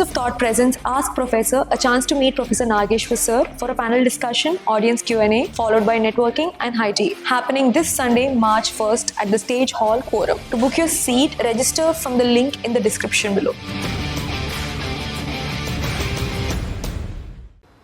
of Thought presents Ask Professor, a chance to meet Professor Nageshwar sir for a panel discussion, audience Q&A, followed by networking and high tea. Happening this Sunday, March 1st at the Stage Hall Quorum. To book your seat, register from the link in the description below.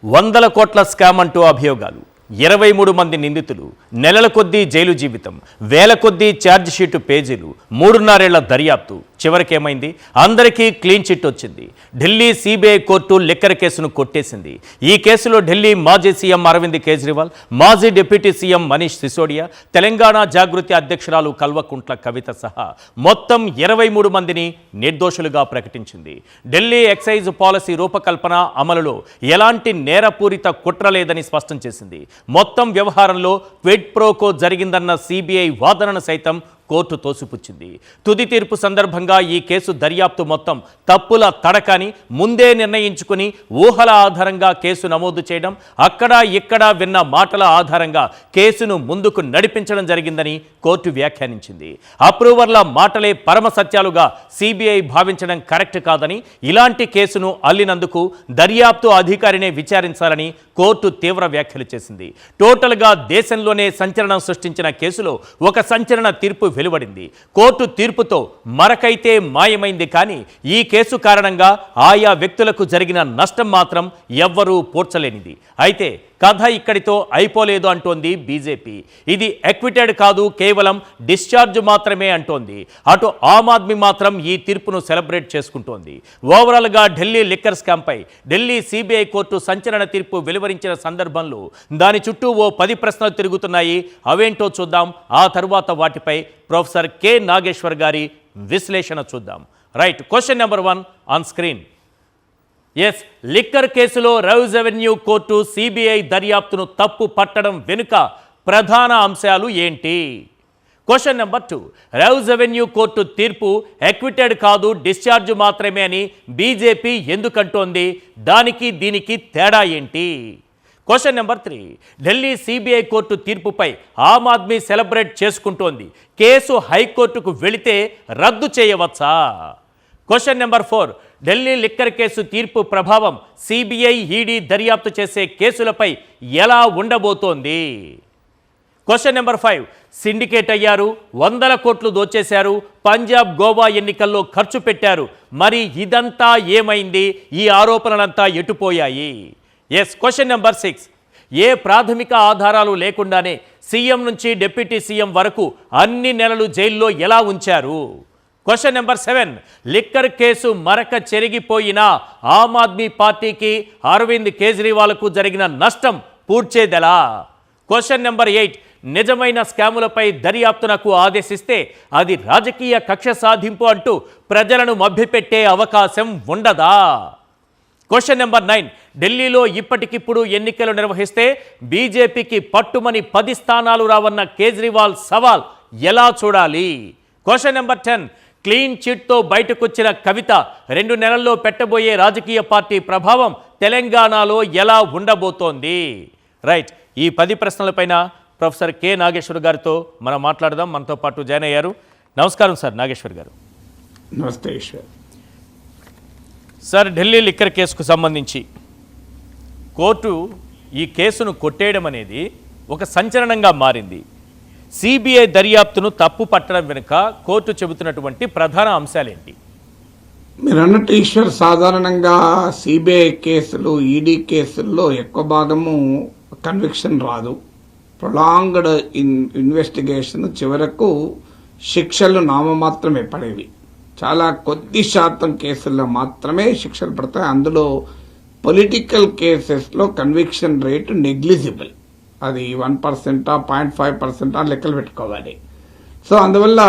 వందల కోట్ల scam అంటూ అభియోగాలు, 23 మంది నిందితులు, నెలల కొద్దీ jail జీవితం, వేల కొద్దీ ఛార్జ్ షీటు పేజీలు, 3.5 ఏళ్ల దర్యాప్తు. చివరికేమైంది? అందరికీ క్లీన్ చిట్ వచ్చింది. ఢిల్లీ సిబిఐ కోర్టు లిక్కర్ కేసును కొట్టేసింది. ఈ కేసులో ఢిల్లీ మాజీ సీఎం అరవింద్ కేజ్రీవాల్, మాజీ డిప్యూటీ సీఎం మనీష్ సిసోడియా, తెలంగాణ జాగృతి అధ్యక్షురాలు కల్వకుంట్ల కవిత సహా మొత్తం 23 మందిని నిర్దోషులుగా ప్రకటించింది. ఢిల్లీ ఎక్సైజ్ పాలసీ రూపకల్పన అమలులో ఎలాంటి నేరపూరిత కుట్ర లేదని స్పష్టం చేసింది. మొత్తం వ్యవహారంలో క్విడ్ ప్రోకో జరిగిందన్న సిబిఐ వాదనను సైతం కోర్టు తోసిపుచ్చింది. తుది తీర్పు సందర్భంగా ఈ కేసు దర్యాప్తు మొత్తం తప్పుల తడకని ముందే నిర్ణయించుకుని ఊహల ఆధారంగా కేసు నమోదు చేయడం, అక్కడా ఇక్కడా విన్న మాటల ఆధారంగా కేసును ముందుకు నడిపించడం జరిగిందని కోర్టు వ్యాఖ్యానించింది. అప్రూవర్ల మాటలే పరమ సత్యాలుగా సిబిఐ భావించడం కరెక్ట్ కాదని, ఇలాంటి కేసును అల్లినందుకు దర్యాప్తు అధికారినే విచారించాలని కోర్టు తీవ్ర వ్యాఖ్యలు చేసింది. టోటల్గా దేశంలోనే సంచలనం సృష్టించిన కేసులో ఒక సంచలన తీర్పు వెలువడింది. కోర్టు తీర్పుతో మరకైతే మాయమైంది, కానీ ఈ కేసు కారణంగా ఆయా వ్యక్తులకు జరిగిన నష్టం మాత్రం ఎవ్వరూ పూడ్చలేనిది. అయితే కథ ఇక్కడితో అయిపోలేదు అంటోంది బీజేపీ. ఇది ఎక్విటెడ్ కాదు, కేవలం డిశ్చార్జ్ మాత్రమే అంటోంది. అటు ఆమ్ ఆద్మీ మాత్రం ఈ తీర్పును సెలబ్రేట్ చేసుకుంటోంది. ఓవరాల్గా ఢిల్లీ లిక్కర్ స్కామ్పై ఢిల్లీ సిబిఐ కోర్టు సంచలన తీర్పు వెలువరించిన సందర్భంలో దాని చుట్టూ ఓ 10 ప్రశ్నలు తిరుగుతున్నాయి. అవేంటో చూద్దాం. ఆ తరువాత వాటిపై ప్రొఫెసర్ కె నాగేశ్వర్ గారి విశ్లేషణ చూద్దాం. Right, question number 1 on screen. Yes, liquor కేసులో రౌజ్ అవెన్యూ కోర్టు సిబిఐ దర్యాప్తును తప్పు పట్టడం వెనుక ప్రధాన అంశాలు ఏంటి? Question number 2, Rouse avenue court తీర్పు ఎక్విటెడ్ కాదు, డిశ్చార్జ్ మాత్రమే అని బీజేపీ ఎందుకంటోంది? దానికి దీనికి తేడా ఏంటి? Question number 3, Delhi CBI court తీర్పుపై ఆమ్ ఆద్మీ సెలబ్రేట్ చేసుకుంటోంది. కేసు హైకోర్టుకు వెళితే రద్దు చేయవచ్చా? Question number 4, Delhi liquor case తీర్పు ప్రభావం సిబిఐ, ఈడీ దర్యాప్తు చేసే కేసులపై ఎలా ఉండబోతోంది? క్వశ్చన్ నెంబర్ 5, సిండికేట్ అయ్యారు, 100 కోట్లు దోచేశారు, పంజాబ్, గోవా ఎన్నికల్లో ఖర్చు పెట్టారు, మరి ఇదంతా ఏమైంది? ఈ ఆరోపణలంతా ఎటుపోయాయి? ఎస్, క్వశ్చన్ నెంబర్ 6, ఏ ప్రాథమిక ఆధారాలు లేకుండానే సీఎం నుంచి డిప్యూటీ సీఎం వరకు అన్ని నెలలు జైల్లో ఎలా ఉంచారు? క్వశ్చన్ నెంబర్ 7, లిక్కర్ కేసు మరక చెరిగిపోయినా ఆమ్ ఆద్మీ పార్టీకి, అరవింద్ కేజ్రీవాల్కు జరిగిన నష్టం పూడ్చేదెలా? క్వశ్చన్ నెంబర్ 8, నిజమైన స్కాములపై దర్యాప్తునకు ఆదేశిస్తే అది రాజకీయ కక్ష సాధింపు అంటూ ప్రజలను మభ్యపెట్టే అవకాశం ఉండదా? క్వశ్చన్ నెంబర్ 9, ఢిల్లీలో ఇప్పటికిప్పుడు ఎన్నికలు నిర్వహిస్తే బీజేపీకి పట్టుమని 10 స్థానాలు రావన్న కేజ్రీవాల్ సవాల్ ఎలా చూడాలి? క్వశ్చన్ నెంబర్ 10, క్లీన్ చిట్తో బయటకొచ్చిన కవిత 2 నెలల్లో పెట్టబోయే రాజకీయ పార్టీ ప్రభావం తెలంగాణలో ఎలా ఉండబోతోంది? రైట్, ఈ 10 ప్రశ్నలపైన ప్రొఫెసర్ కె నాగేశ్వర్ గారితో మనం మాట్లాడదాం. మనతో పాటు జాయిన్ అయ్యారు. నమస్కారం సార్ నాగేశ్వర్ గారు. నమస్తే ఈశ్వర్. సార్, ఢిల్లీ లిక్కర్ కేసుకు సంబంధించి కోర్టు ఈ కేసును కొట్టేయడం అనేది ఒక సంచలనంగా మారింది. సిబిఐ దర్యాప్తును తప్పు పట్టడం వెనుక కోర్టు చెబుతున్నటువంటి ప్రధాన అంశాలేంటి? మీరు అన్నట్టు ఈశ్వర్, సాధారణంగా సిబిఐ కేసులు, ఈడీ కేసుల్లో ఎక్కువ భాగము కన్విక్షన్ రాదు. ప్రొలాంగ్డ్ ఇన్వెస్టిగేషన్, చివరకు శిక్షలు నామమాత్రమే పడేవి. చాలా కొద్ది శాతం కేసుల్లో మాత్రమే శిక్షలు పడతాయి. అందులో పొలిటికల్ కేసెస్లో కన్విక్షన్ రేటు నెగ్లిజిబుల్. అది 1%, 0.5% లెక్కలు పెట్టుకోవాలి. సో అందువల్ల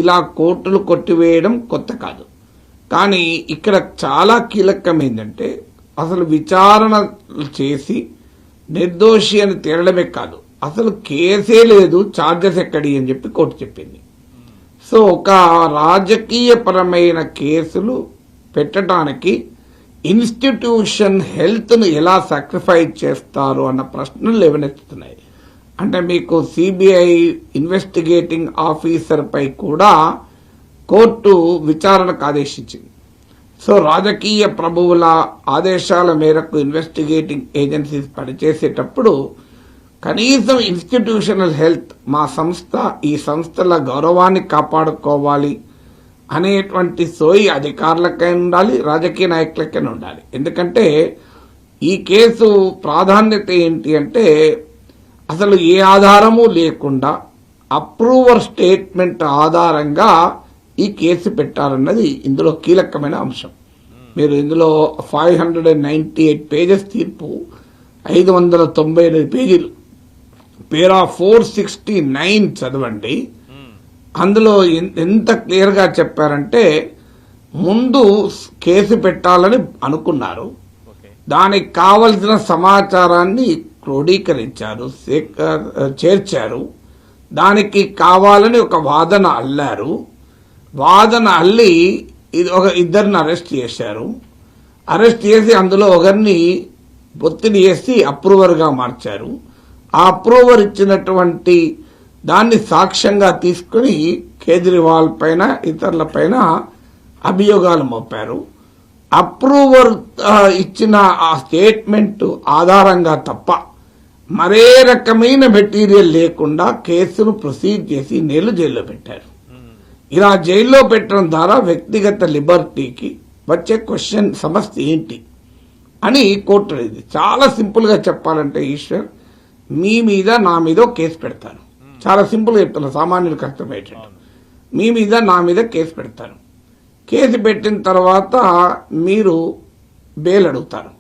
ఇలా కోర్టులు కొట్టివేయడం కొత్త కాదు. కానీ ఇక్కడ చాలా కీలకం ఏంటంటే, అసలు విచారణ చేసి నిర్దోషి అని తేలడమే కాదు, అసలు కేసే లేదు, ఛార్జెస్ ఎక్కడి అని చెప్పి కోర్టు చెప్పింది. సో ఒక రాజకీయపరమైన కేసులు పెట్టడానికి ఇన్స్టిట్యూషన్ హెల్త్ను ఎలా సాక్రిఫైస్ చేస్తారు అన్న ప్రశ్నలు లేవనెత్తుతున్నాయి. అంటే మీకు సిబిఐ ఇన్వెస్టిగేటింగ్ ఆఫీసర్ పై కూడా కోర్టు విచారణకు ఆదేశించింది. సో రాజకీయ ప్రభువుల ఆదేశాల మేరకు ఇన్వెస్టిగేటింగ్ ఏజెన్సీస్ పనిచేసేటప్పుడు కనీసం ఇన్స్టిట్యూషనల్ హెల్త్, మా సంస్థ ఈ సంస్థల గౌరవాన్ని కాపాడుకోవాలి అనేటువంటి సోయి అధికారులకైనా ఉండాలి, రాజకీయ నాయకులకైనా ఉండాలి. ఎందుకంటే ఈ కేసు ప్రాధాన్యత ఏంటి అంటే అసలు ఏ ఆధారము లేకుండా అప్రూవర్ స్టేట్మెంట్ ఆధారంగా ఈ కేసు పెట్టారన్నది ఇందులో కీలకమైన అంశం. మీరు ఇందులో 598 పేజెస్ తీర్పు, 598 పేజీలు, పేరా 469 చదవండి. అందులో ఎంత క్లియర్గా చెప్పారంటే ముందు కేసు పెట్టాలని అనుకున్నారు, దానికి కావలసిన సమాచారాన్ని క్రోడీకరించారు, చేర్చారు, దానికి కావాలని ఒక వాదన అల్లారు, వాదన అల్లి ఇద్దరిని అరెస్ట్ చేశారు, అరెస్ట్ చేసి అందులో ఒకరిని ఒత్తిడి చేసి అప్రూవర్గా మార్చారు. ఆ అప్రూవర్ ఇచ్చినటువంటి దాన్ని సాక్ష్యంగా తీసుకుని కేజ్రీవాల్ పైన ఇతరుల పైన అభియోగాలు మోపారు. అప్రూవర్ ఇచ్చిన ఆ స్టేట్మెంట్ ఆధారంగా తప్ప మరే రకమైన మెటీరియల్ లేకుండా కేసును ప్రొసీడ్ చేసి నెలలు జైల్లో పెట్టారు. ఇలా జైల్లో పెట్టడం ద్వారా వ్యక్తిగత లిబర్టీకి వచ్చే క్వశ్చన్ సమస్య ఏంటి అని కోర్టు అడిగింది. చాలా సింపుల్ గా చెప్పాలంటే ఈశ్వర్, మీ మీద నా మీద కేసు పెడతారు. చాలా సింపుల్ గా చెప్తాను, సామాన్యులకు అర్థమయ్యేటట్టు. మీ మీద నా మీద కేసు పెడతారు. కేసు పెట్టిన తర్వాత మీరు బెయిల్ అడుగుతారు.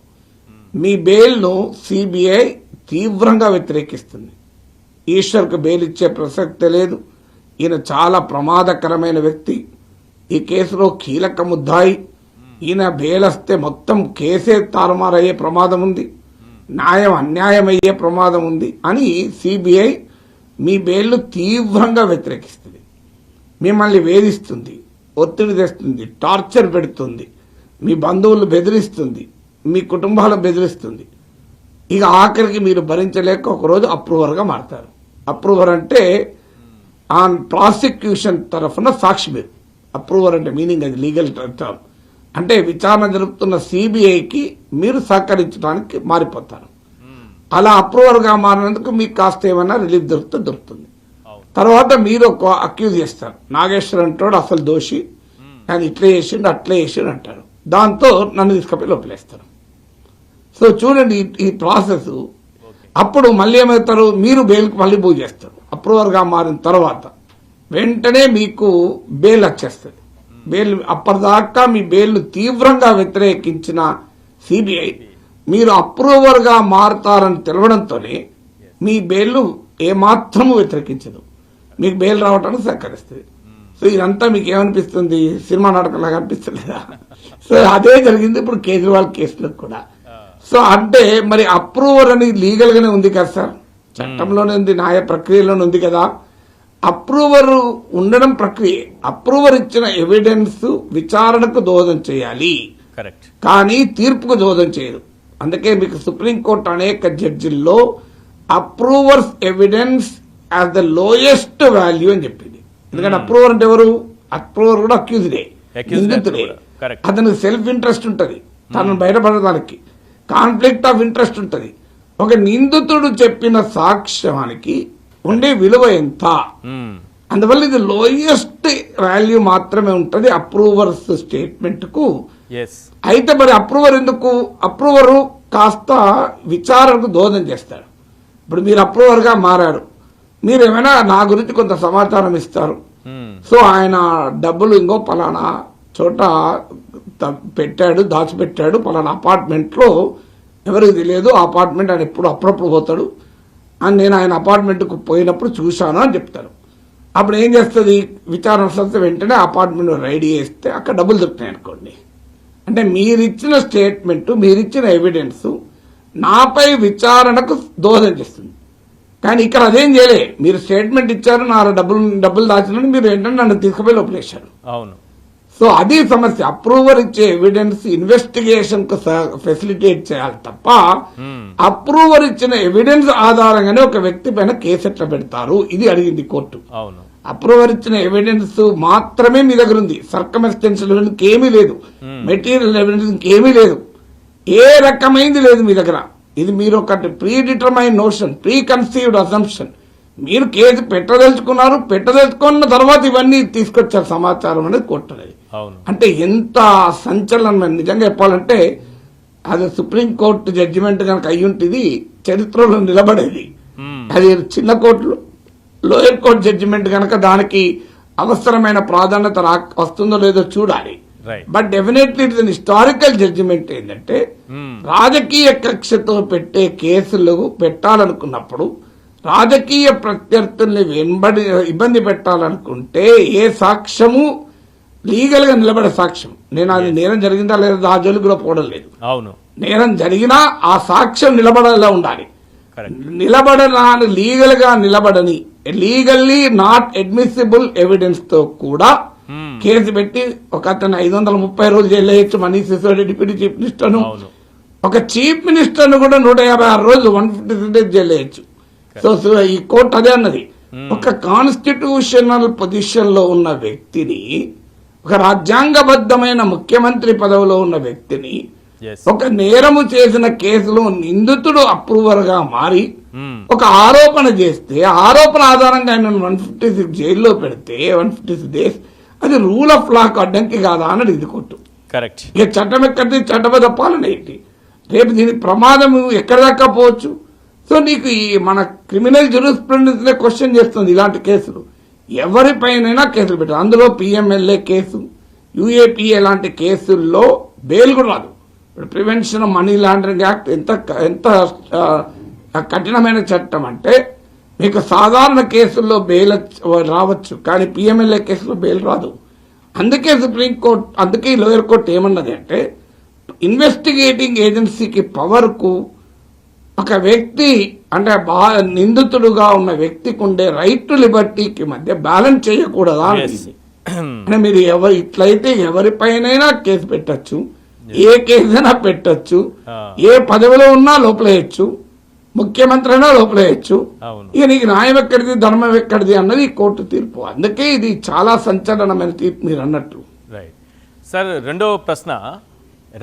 మీ బెయిల్ను సిబిఐ తీవ్రంగా వ్యతిరేకిస్తుంది. ఈశ్వర్కు బెయిల్ ఇచ్చే ప్రసక్తే లేదు, ఈయన చాలా ప్రమాదకరమైన వ్యక్తి, ఈ కేసులో కీలక ముద్దాయి, ఈయన బెయిల్ వస్తే మొత్తం కేసే తారుమారయ్యే ప్రమాదం ఉంది, న్యాయం అన్యాయం అయ్యే ప్రమాదం ఉంది అని సిబిఐ మీ బెయిల్ను తీవ్రంగా వ్యతిరేకిస్తుంది. మిమ్మల్ని వేధిస్తుంది, ఒత్తిడి తెస్తుంది, టార్చర్ పెడుతుంది, మీ బంధువులు బెదిరిస్తుంది, మీ కుటుంబాలను బెదిరిస్తుంది. ఇక ఆఖరికి మీరు భరించలేక ఒకరోజు అప్రూవర్గా మారతారు. అప్రూవర్ అంటే ఆన్ ప్రాసిక్యూషన్ తరఫున సాక్షి. మీరు అప్రూవర్ అంటే మీనింగ్ అది లీగల్ టర్మ్ అంటే విచారణ జరుపుతున్న సిబిఐకి మీరు సహకరించడానికి మారిపోతారు. అలా అప్రూవర్గా మారినందుకు మీకు కాస్త ఏమైనా రిలీఫ్ దొరుకుతుంది. తర్వాత మీరు ఒక అక్యూజ్ చేస్తారు, నాగేశ్వర్ అంటాడు అసలు దోషి, ఆయన ఇట్లా చేసిండు అట్లా చేసిండు అంటారు. దాంతో నన్ను తీసుకుపోయి లోపలేస్తారు. సో చూడండి ఈ ప్రాసెస్. అప్పుడు మళ్ళీ ఏమవుతారు, మీరు బెయిల్కి మళ్ళీ మూవ్ చేస్తారు. అప్రూవర్గా మారిన తర్వాత వెంటనే మీకు బెయిల్ వచ్చేస్తుంది. బెయిల్ అప్పటిదాకా మీ బెయిల్ను తీవ్రంగా వ్యతిరేకించిన సిబిఐ మీరు అప్రూవర్గా మారుతారని తెలవడంతోనే మీ బెయిల్ను ఏమాత్రము వ్యతిరేకించదు, మీకు బెయిల్ రావడానికి సహకరిస్తుంది. సో ఇదంతా మీకు ఏమనిపిస్తుంది, సినిమా నాటకంలాగా అనిపిస్తలేదా? సో అదే జరిగింది ఇప్పుడు కేజ్రీవాల్ కేసులో కూడా. సో అంటే మరి అప్రూవర్ అని లీగల్ గానే ఉంది కదా సార్, చట్టంలోనే ఉంది, న్యాయ ప్రక్రియలోనే ఉంది కదా. అప్రూవర్ ఉండడం ప్రక్రియ. అప్రూవర్ ఇచ్చిన ఎవిడెన్స్ విచారణకు దోహదం చేయాలి, కానీ తీర్పుకు దోహదం చేయదు. అందుకే మీకు సుప్రీంకోర్టు అనేక జడ్జిల్లో approvers evidence as the lowest value అని చెప్పింది. ఎందుకంటే అప్రూవర్ అంటే ఎవరు? అప్రూవర్ కూడా అక్యూజ్డే, నిందితుడే. అతనికి సెల్ఫ్ ఇంట్రెస్ట్ ఉంటుంది, తనను బయటపడడానికి కాన్ఫ్లిక్ట్ ఆఫ్ ఇంట్రెస్ట్ ఉంటుంది. ఒక నిందితుడు చెప్పిన సాక్ష్యానికి ఉండే విలువ ఎంత, అందువల్ల ఇది లోయెస్ట్ వాల్యూ మాత్రమే ఉంటుంది అప్రూవర్స్ స్టేట్మెంట్ కు. అయితే మరి అప్రూవర్ ఎందుకు? అప్రూవరు కాస్త విచారణకు దోహదం చేస్తాడు. ఇప్పుడు మీరు అప్రూవర్ గా మారారు, మీరు ఏమైనా నా గురించి కొంత సమాచారం ఇస్తారు. సో ఆయన డబ్బులు ఇంకో పలానా చోట పెట్టాడు, దాచిపెట్టాడు, పలానా అపార్ట్మెంట్ లో, ఎవరికి తెలియదు ఆ అపార్ట్మెంట్, ఆయన ఎప్పుడు అప్పుడప్పుడు పోతాడు అని నేను ఆయన అపార్ట్మెంట్కు పోయినప్పుడు చూశాను అని చెప్తారు. అప్పుడు ఏం చేస్తుంది విచారణ సంస్థ, వెంటనే అపార్ట్మెంట్ రైడ్ చేస్తే అక్కడ డబ్బులు దొరుకుతాయి అనుకోండి. అంటే మీరిచ్చిన స్టేట్మెంట్, మీరిచ్చిన ఎవిడెన్స్ నాపై విచారణకు దోహదం చేస్తుంది. కానీ ఇక్కడ అదేం చేయలే, మీరు స్టేట్మెంట్ ఇచ్చారు, నా డబ్బులు దాచినని మీరు ఏంటంటే నన్ను తీసుకుపోయి లోపలేశారు. అవును. సో అది సమస్య. అప్రూవర్ ఇచ్చే ఎవిడెన్స్ ఇన్వెస్టిగేషన్ కు ఫెసిలిటేట్ చేయాలి తప్ప అప్రూవర్ ఇచ్చిన ఎవిడెన్స్ ఆధారంగానే ఒక వ్యక్తి పైన కేసు ఎట్లా పెడతారు, ఇది అడిగింది కోర్టు. అవును. అప్రూవర్ ఇచ్చిన ఎవిడెన్స్ మాత్రమే మీ దగ్గర ఉంది. సర్కమ్స్టెన్షియల్ ఎవిడెన్స్ ఇంకేమీ లేదు, మెటీరియల్ ఎవిడెన్స్ ఇంకేమీ లేదు, ఏ రకమైంది లేదు మీ దగ్గర. ఇది మీరు ఒకటి pre determine notion, pre conceived assumption. మీరు కేసు పెట్టదలుచుకున్న తర్వాత ఇవన్నీ తీసుకొచ్చారు సమాచారం అనేది కొట్టలేదు. అంటే ఎంత సంచలనం నిజంగా చెప్పాలంటే, అది సుప్రీంకోర్టు జడ్జిమెంట్ కనుక అయ్యుంటిది చరిత్రలో నిలబడేది. అది చిన్న కోర్టులో లోయర్ కోర్టు జడ్జిమెంట్ కనుక దానికి అవసరమైన ప్రాధాన్యత వస్తుందో లేదో చూడాలి. But definitely it is historical judgement. ఏంటంటే రాజకీయ కక్షతో పెట్టే కేసులు పెట్టాలనుకున్నప్పుడు, రాజకీయ ప్రత్యర్థుల్ని ఇబ్బంది పెట్టాలనుకుంటే ఏ సాక్ష్యము లీగల్ గా నిలబడే సాక్ష్యం, నేను అది నేరం జరిగిందా లేదా ఆ జోలికి కూడా పోవడం లేదు. అవును, నేరం జరిగినా ఆ సాక్ష్యం నిలబడేలా ఉండాలి. నిలబడని లీగల్ గా నిలబడని, లీగల్లీ నాట్ అడ్మిసిబుల్ ఎవిడెన్స్ తో కూడా కేసు పెట్టి ఒక అతను 530 రోజులు జైలు వేయచ్చు. Manish Sisodia deputy chief minister ను, ఒక చీఫ్ మినిస్టర్ ను కూడా 156 రోజులు 156 డేస్ జైలు వేయచ్చు. సో ఈ కోర్టు అదే అన్నది, ఒక కాన్స్టిట్యూషనల్ పొజిషన్ లో ఉన్న వ్యక్తిని, ఒక రాజ్యాంగబద్ధమైన ముఖ్యమంత్రి పదవిలో ఉన్న వ్యక్తిని ఒక నేరము చేసిన కేసులో నిందితుడు అప్రూవర్ గా మారి ఒక ఆరోపణ చేస్తే, ఆరోపణ ఆధారంగా ఆయన 156 జైల్లో పెడితే 156 డేస్, అది రూల్ ఆఫ్ లాకు అడ్డంకి కాదా అన్నది ఇది కోర్టు. కరెక్ట్. ఇక చట్టం ఎక్కడిది, చట్టబద్ధ పాలన ఏంటి, రేపు దీని ప్రమాదం ఎక్కడ దాకా పోవచ్చు. సో నీకు ఈ మన క్రిమినల్ జూరిస్ప్రుడెన్స్ క్వశ్చన్ చేస్తుంది ఇలాంటి కేసులు. ఎవరిపైనైనా కేసులు పెట్టారు. అందులో పిఎంఎల్ఏ కేసు, యూఏపీఏ లాంటి కేసుల్లో బెయిల్ కూడా రాదు. ఇప్పుడు ప్రివెన్షన్ మనీ లాండరింగ్ యాక్ట్ ఎంత కఠినమైన చట్టం అంటే, మీకు సాధారణ కేసుల్లో బెయిల్ రావచ్చు, కానీ పిఎంఎల్ఏ కేసులో బెయిల్ రాదు. అందుకే సుప్రీంకోర్టు, అందుకే లోయర్ కోర్టు ఏమన్నది అంటే, ఇన్వెస్టిగేటింగ్ ఏజెన్సీకి పవర్ కు ఒక వ్యక్తి అంటే నిందితుడుగా ఉన్న వ్యక్తికి ఉండే రైట్ టు లిబర్టీకి మధ్య బ్యాలెన్స్ చేయకూడదా అంటే, మీరు ఇట్లయితే ఎవరిపైనైనా కేసు పెట్టచ్చు, ఏ కేసైనా పెట్టచ్చు, ఏ పదవిలో ఉన్నా లోపలేయచ్చు, ముఖ్యమంత్రి అయినా లోపలేయచ్చు. ఇక నీకు న్యాయం ఎక్కడిది, ధర్మం ఎక్కడిది అన్నది కోర్టు తీర్పు. అందుకే ఇది చాలా సంచలనమైన తీర్పు మీరు అన్నట్టు. రైట్ సార్, రెండవ ప్రశ్న,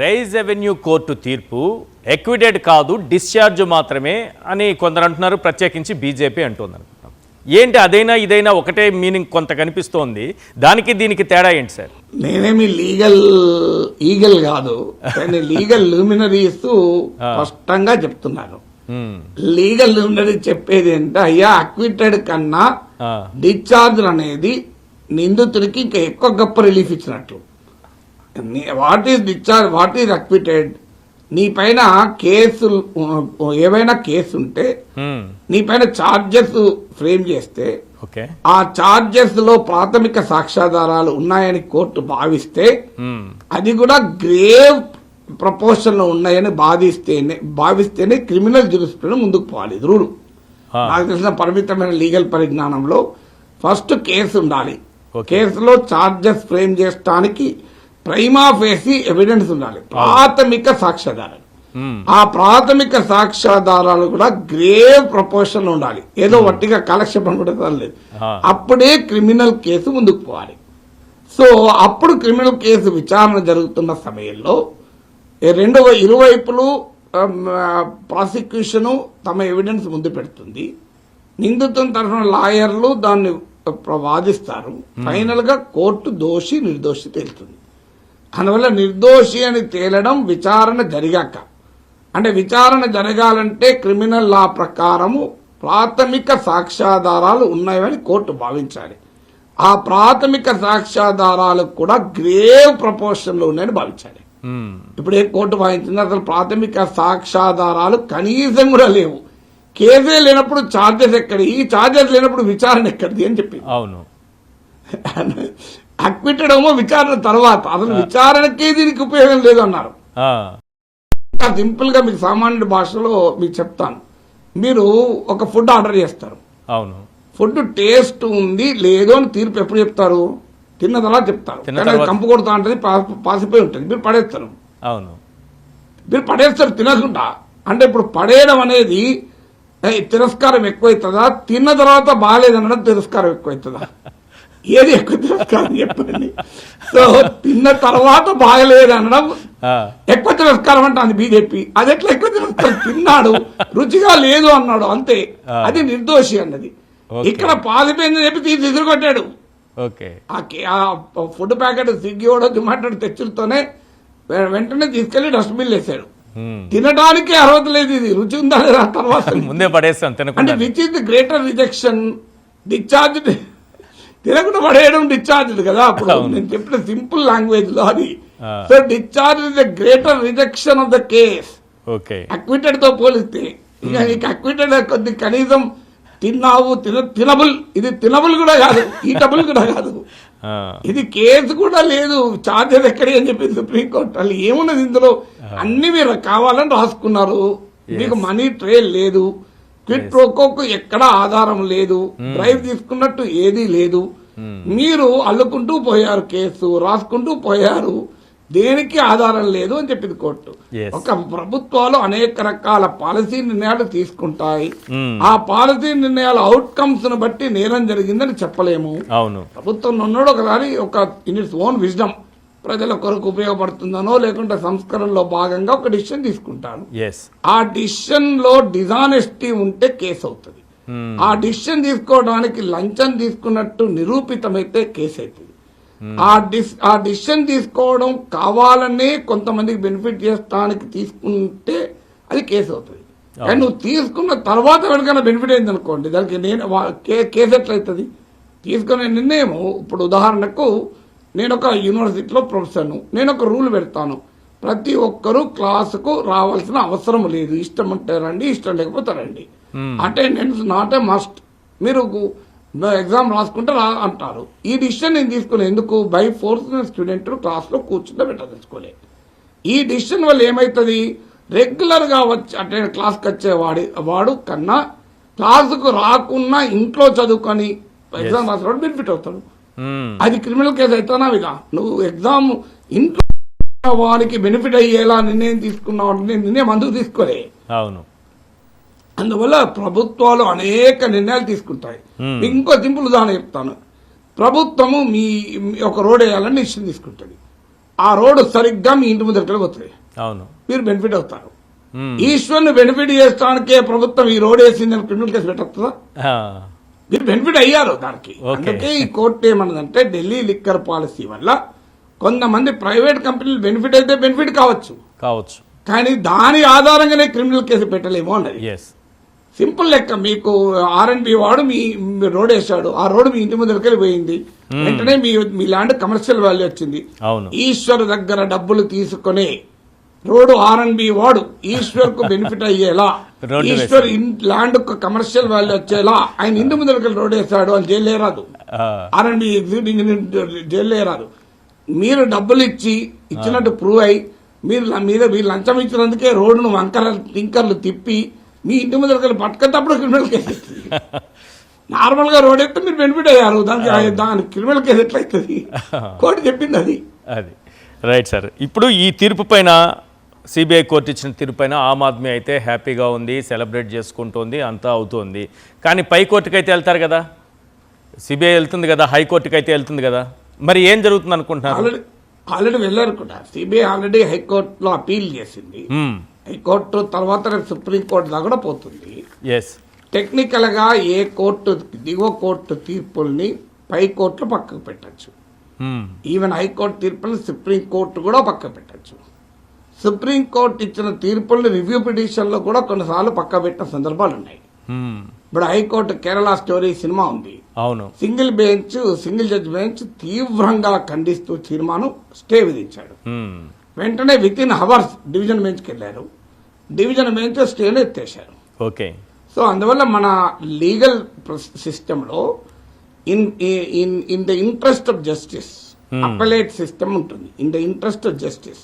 రైజ్ అవెన్యూ కోర్టు తీర్పు ఎక్విడెడ్ కాదు, డిశ్చార్జ్ మాత్రమే అని కొందరు అంటున్నారు, ప్రత్యేకించి బీజేపీ అంటుంది. ఏంటి అదైనా ఇదైనా ఒకటే మీనింగ్ కొంత కనిపిస్తోంది, దానికి దీనికి తేడా ఏంటి సార్? నేనేమి ఈగల్ కాదు, కానీ లీగల్ లూమినరీస్ స్పష్టంగా చెప్తున్నాను. లీగల్ లూమినరీ చెప్పేది ఏంటంటే, అయ్యా అక్విటెడ్ కన్నా డిశ్చార్జ్ అనేది నిందితుడికి ఇంకా ఎక్కువ గొప్ప రిలీఫ్ ఇచ్చినట్లు. What is discharge, what is acquitted? నీ పైన కేసులు ఏవైనా కేసు ఉంటే, నీ పైన ఛార్జెస్ ఫ్రేమ్ చేస్తే, ఆ ఛార్జెస్ లో ప్రాథమిక సాక్ష్యాధారాలు ఉన్నాయని కోర్టు భావిస్తే, అది కూడా గ్రేవ్ ప్రపోర్షన్ లో ఉన్నాయని భావిస్తేనే క్రిమినల్ జ్యూరిస్ప్రుడెన్స్ ముందుకు పోవాలి. ఇది రూల్. నాకు తెలిసిన పరిమితమైన లీగల్ పరిజ్ఞానంలో ఫస్ట్ కేసు ఉండాలి. కేసులో ఛార్జెస్ ఫ్రేమ్ చేయడానికి ప్రైమా ఫేసి ఎవిడెన్స్ ఉండాలి, ప్రాథమిక సాక్ష్యాధారాలు. ఆ ప్రాథమిక సాక్ష్యాధారాలు కూడా గ్రేవ్ ప్రపోర్షన్ లో ఉండాలి, ఏదో వట్టిగా కాలక్షేపం కూడా లేదు. అప్పుడే క్రిమినల్ కేసు ముందుకు పోవాలి. సో అప్పుడు క్రిమినల్ కేసు విచారణ జరుగుతున్న సమయంలో ఇరువైపులు ప్రాసిక్యూషన్ తమ ఎవిడెన్స్ ముందు పెడుతుంది, నిందితుని తరఫున లాయర్లు దాన్ని వాదిస్తారు. ఫైనల్ గా కోర్టు దోషి నిర్దోషి తేలుతుంది. అందువల్ల నిర్దోషి అని తేలడం విచారణ జరిగాక, అంటే విచారణ జరగాలంటే క్రిమినల్ లా ప్రకారము ప్రాథమిక సాక్ష్యాధారాలు ఉన్నాయని కోర్టు భావించాలి. ఆ ప్రాథమిక సాక్ష్యాధారాలు కూడా గ్రేవ్ ప్రపోర్షన్ లో ఉన్నాయని భావించాలి. ఇప్పుడు ఏ కోర్టు భావించింది, అసలు ప్రాథమిక సాక్ష్యాధారాలు కనీసం కూడా లేవు, కేసే లేనప్పుడు ఛార్జెస్ ఎక్కడి, ఈ ఛార్జెస్ లేనప్పుడు విచారణ ఎక్కడిది అని చెప్పి. అవును, అక్విటెడ్ ఏమో విచారణ తర్వాత, అసలు విచారణకే దీనికి ఉపయోగం లేదు అన్నారు. సింపుల్ గా మీకు సామాన్య భాషలో మీకు చెప్తాను. మీరు ఒక ఫుడ్ ఆర్డర్ చేస్తారు, అవును, ఫుడ్ టేస్ట్ ఉంది లేదో అని తీర్పు ఎప్పుడు చెప్తారు? తిన్న తర్వాత చెప్తారు. కంపు కొడుతా ఉంటుంది, పాసిపోయి ఉంటుంది, మీరు పడేస్తారు. అవును, మీరు పడేస్తారు తినకుండా. అంటే ఇప్పుడు పడేయడం అనేది తిరస్కారం ఎక్కువైతుందా, తిన్న తర్వాత బాగాలేదనడం తిరస్కారం ఎక్కువైతుందా? ఏది ఎక్కువ తిరస్కారం చెప్పండి. సో తిన్న తర్వాత బాగలేదు అనడం ఎక్కువ తిరస్కారం అంటుంది బీజేపీ. అది ఎట్లా ఎక్కువ తిరస్కారం? తిన్నాడు, రుచిగా లేదు అన్నాడు, అంతే, అది నిర్దోషి అన్నది. ఇక్కడ పాలిపోయిందని చెప్పి తీసి ఎదురుకొట్టాడు. ఆ ఫుడ్ ప్యాకెట్ స్విగ్గీ కూడా జొమాటో తెచ్చులతోనే వెంటనే తీసుకెళ్లి డస్ట్బిన్ వేసాడు. తినడానికి అర్హత లేదు, ఇది రుచి ఉందా లేదా తర్వాత ముందే పడేస్తాం. అంటే which is the greater rejection? Discharge తినకుండా పడేయడం డిశ్చార్జ్ కదా. అప్పుడు నేను చెప్పిన సింపుల్ లాంగ్వేజ్ లో అది. So discharge is the greater rejection of the case. Acquitted తో పోలిస్తే ఇక నీకు అక్విటెడ్ కొద్ది కనీసం తిన్నావు, తినబుల్, ఇది తినబుల్ కూడా కాదు, ఈటబుల్ కూడా కాదు, ఇది కేసు కూడా లేదు, చార్జెస్ ఎక్కడి అని చెప్పింది సుప్రీంకోర్టు. వాళ్ళు ఏమున్నది ఇందులో? అన్ని మీరు కావాలని రాసుకున్నారు, మీకు మనీ ట్రేల్ లేదు, క్విట్ ప్రోకోకు ఎక్కడా ఆధారం లేదు, డ్రైవ్ తీసుకున్నట్టు ఏదీ లేదు, మీరు అల్లుకుంటూ పోయారు, కేసు రాసుకుంటూ పోయారు, దేనికి ఆధారం లేదు అని చెప్పింది కోర్టు. ఒక ప్రభుత్వాలు అనేక రకాల పాలసీ నిర్ణయాలు తీసుకుంటాయి, ఆ పాలసీ నిర్ణయాల అవుట్కమ్స్ ను బట్టి నేరం జరిగిందని చెప్పలేము. ప్రభుత్వం ఉన్నాడు ఒకసారి ఇన్ ఇట్స్ ఓన్ విజ్డమ్ ప్రజల కొరకు ఉపయోగపడుతుందనో లేకుంటే సంస్కరణలో భాగంగా ఒక డిసిషన్ తీసుకుంటాను. ఆ డిసిషన్ లో డిజానెస్టీ ఉంటే కేసు అవుతుంది. ఆ డిసిషన్ తీసుకోవడానికి లంచం తీసుకున్నట్టు నిరూపితమైతే కేసు అవుతుంది. ఆ డిసిషన్ తీసుకోవడం కావాలనే కొంతమందికి బెనిఫిట్ చేస్తానికి తీసుకుంటే అది కేసు అవుతుంది. కానీ నువ్వు తీసుకున్న తర్వాత ఎవరికైనా బెనిఫిట్ అయింది అనుకోండి, దానికి నేను కేసు ఎట్లయితుంది? తీసుకునే నిర్ణయం, ఇప్పుడు ఉదాహరణకు నేను ఒక యూనివర్సిటీలో ప్రొఫెసర్ను, నేను ఒక రూల్ పెడతాను, ప్రతి ఒక్కరూ క్లాసుకు రావాల్సిన అవసరం లేదు, ఇష్టం ఉంటే రండి, ఇష్టం లేకపోతే రండి, అటెండెన్స్ నాట్ ఏ మస్ట్, మీరు ఎగ్జామ్ రాసుకుంటే అంటారు. ఈ డిసిషన్ నేను తీసుకునే ఎందుకు? బై ఫోర్స్ స్టూడెంట్ క్లాస్ లో కూర్చుంటే పెట్టదలుచుకోలే. ఈ డిసిషన్ వల్ల ఏమైతుంది? రెగ్యులర్ గా వచ్చి అంటే క్లాస్కి వాడు కన్నా క్లాసుకు రాకున్నా ఇంట్లో చదువుకొని ఎగ్జామ్ రాసిన బెనిఫిట్ అవుతాడు. అది క్రిమినల్ కేసు అవుతానావిగా. నువ్వు ఎగ్జామ్ ఇంట్లో వారికి బెనిఫిట్ అయ్యేలా నిర్ణయం తీసుకున్నావు, నిర్ణయం అందుకు తీసుకోలే. అవును. అందువల్ల ప్రభుత్వాలు అనేక నిర్ణయాలు తీసుకుంటాయి. ఇంకో సింపుల్ ఉదాహరణ చెప్తాను. ప్రభుత్వము మీ ఒక రోడ్ వేయాలని డిసిషన్ తీసుకుంటుంది. ఆ రోడ్డు సరిగ్గా మీ ఇంటి ముందరికి పోతుంది, మీరు బెనిఫిట్ అవుతారు. ఈశ్వర్ని బెనిఫిట్ చేస్తానికే ప్రభుత్వం ఈ రోడ్ వేసిందని క్రిమినల్ కేసు పెట్టొస్తుందా? మీరు బెనిఫిట్ అయ్యారు దానికి. అందుకే ఈ కోర్టు ఏమన్నదంటే ఢిల్లీ లిక్కర్ పాలసీ వల్ల కొంతమంది ప్రైవేట్ కంపెనీలు బెనిఫిట్ అయితే బెనిఫిట్ కావచ్చు, కానీ దాని ఆధారంగానే క్రిమినల్ కేసు పెట్టలేమో అన్నది. సింపుల్ లెక్క. మీకు R&B వాడు మీ రోడ్ వేసాడు, ఆ రోడ్ మీ ఇంటి ముందరికి పోయింది, వెంటనే మీ ల్యాండ్ కమర్షియల్ వాల్యూ వచ్చింది. ఈశ్వర్ దగ్గర డబ్బులు తీసుకునే రోడ్డు R&B వాడు ఈశ్వర్ కు బెనిఫిట్ అయ్యేలా, ఈశ్వర్ ల్యాండ్ కు కమర్షియల్ వాల్యూ వచ్చేలా ఆయన ఇంటి ముందరికి రోడ్ వేసాడు అని జైలు రాదు, R&B ఎగ్జిక్యూటివ్ ఇంజనీర్ జైలు రాదు. మీరు డబ్బులు ఇచ్చినట్టు ప్రూవ్ అయ్యి మీరు లంచం ఇచ్చినందుకే రోడ్డును టింకర్లు తిప్పి మీ ఇంటి ముందర పట్టుకున్నప్పుడు క్రిమినల్ కేసు. నార్మల్ గా రోడ్ ఎత్తే మీరు బెనిఫిట్ అయ్యారు, దానికి క్రిమినల్ కేసు ఎట్లయితుంది? కోర్టు చెప్పింది అది. Right sir. ఇప్పుడు ఈ తీర్పు పైన, సిబిఐ కోర్టు ఇచ్చిన తీర్పు పైన ఆమ్ ఆద్మీ అయితే హ్యాపీగా ఉంది, సెలబ్రేట్ చేసుకుంటోంది, అంతా అవుతోంది. కానీ పై కోర్టుకి అయితే వెళ్తారు కదా, సిబిఐ వెళ్తుంది కదా, హైకోర్టుకి అయితే వెళ్తుంది కదా, మరి ఏం జరుగుతుంది అనుకుంటున్నారు? ఆల్రెడీ వెళ్ళారు కూడా. సిబిఐ ఆల్రెడీ హైకోర్టులో అపీల్ చేసింది, హైకోర్టు తర్వాత సుప్రీంకోర్టు దాకా కూడా పోతుంది. టెక్నికల్ గా ఏ కోర్టు దిగువ కోర్టు తీర్పుల్ని పై కోర్టులో పక్కకు పెట్టచ్చు, ఈవెన్ హైకోర్టు తీర్పుల్ని సుప్రీంకోర్టు కూడా పక్కకు పెట్టచ్చు. సుప్రీంకోర్టు ఇచ్చిన తీర్పుల్ని రివ్యూ పిటిషన్ లో కూడా కొన్నిసార్లు పక్క పెట్టిన సందర్భాలు ఉన్నాయి. ఇప్పుడు హైకోర్టు కేరళ స్టోరీ సినిమా ఉంది, సింగిల్ జడ్జ్ బెంచ్ తీవ్రంగా ఖండిస్తూ తీర్మానం స్టే విధించాడు. వెంటనే విత్ ఇన్ అవర్స్ డివిజన్ బెంచ్కి వెళ్ళారు, డివిజన్ బెంచ్ స్టేను ఎత్తేశారు. సో అందువల్ల మన లీగల్ సిస్టమ్ లో in the interest of justice appellate system ఉంటుంది. In the interest of justice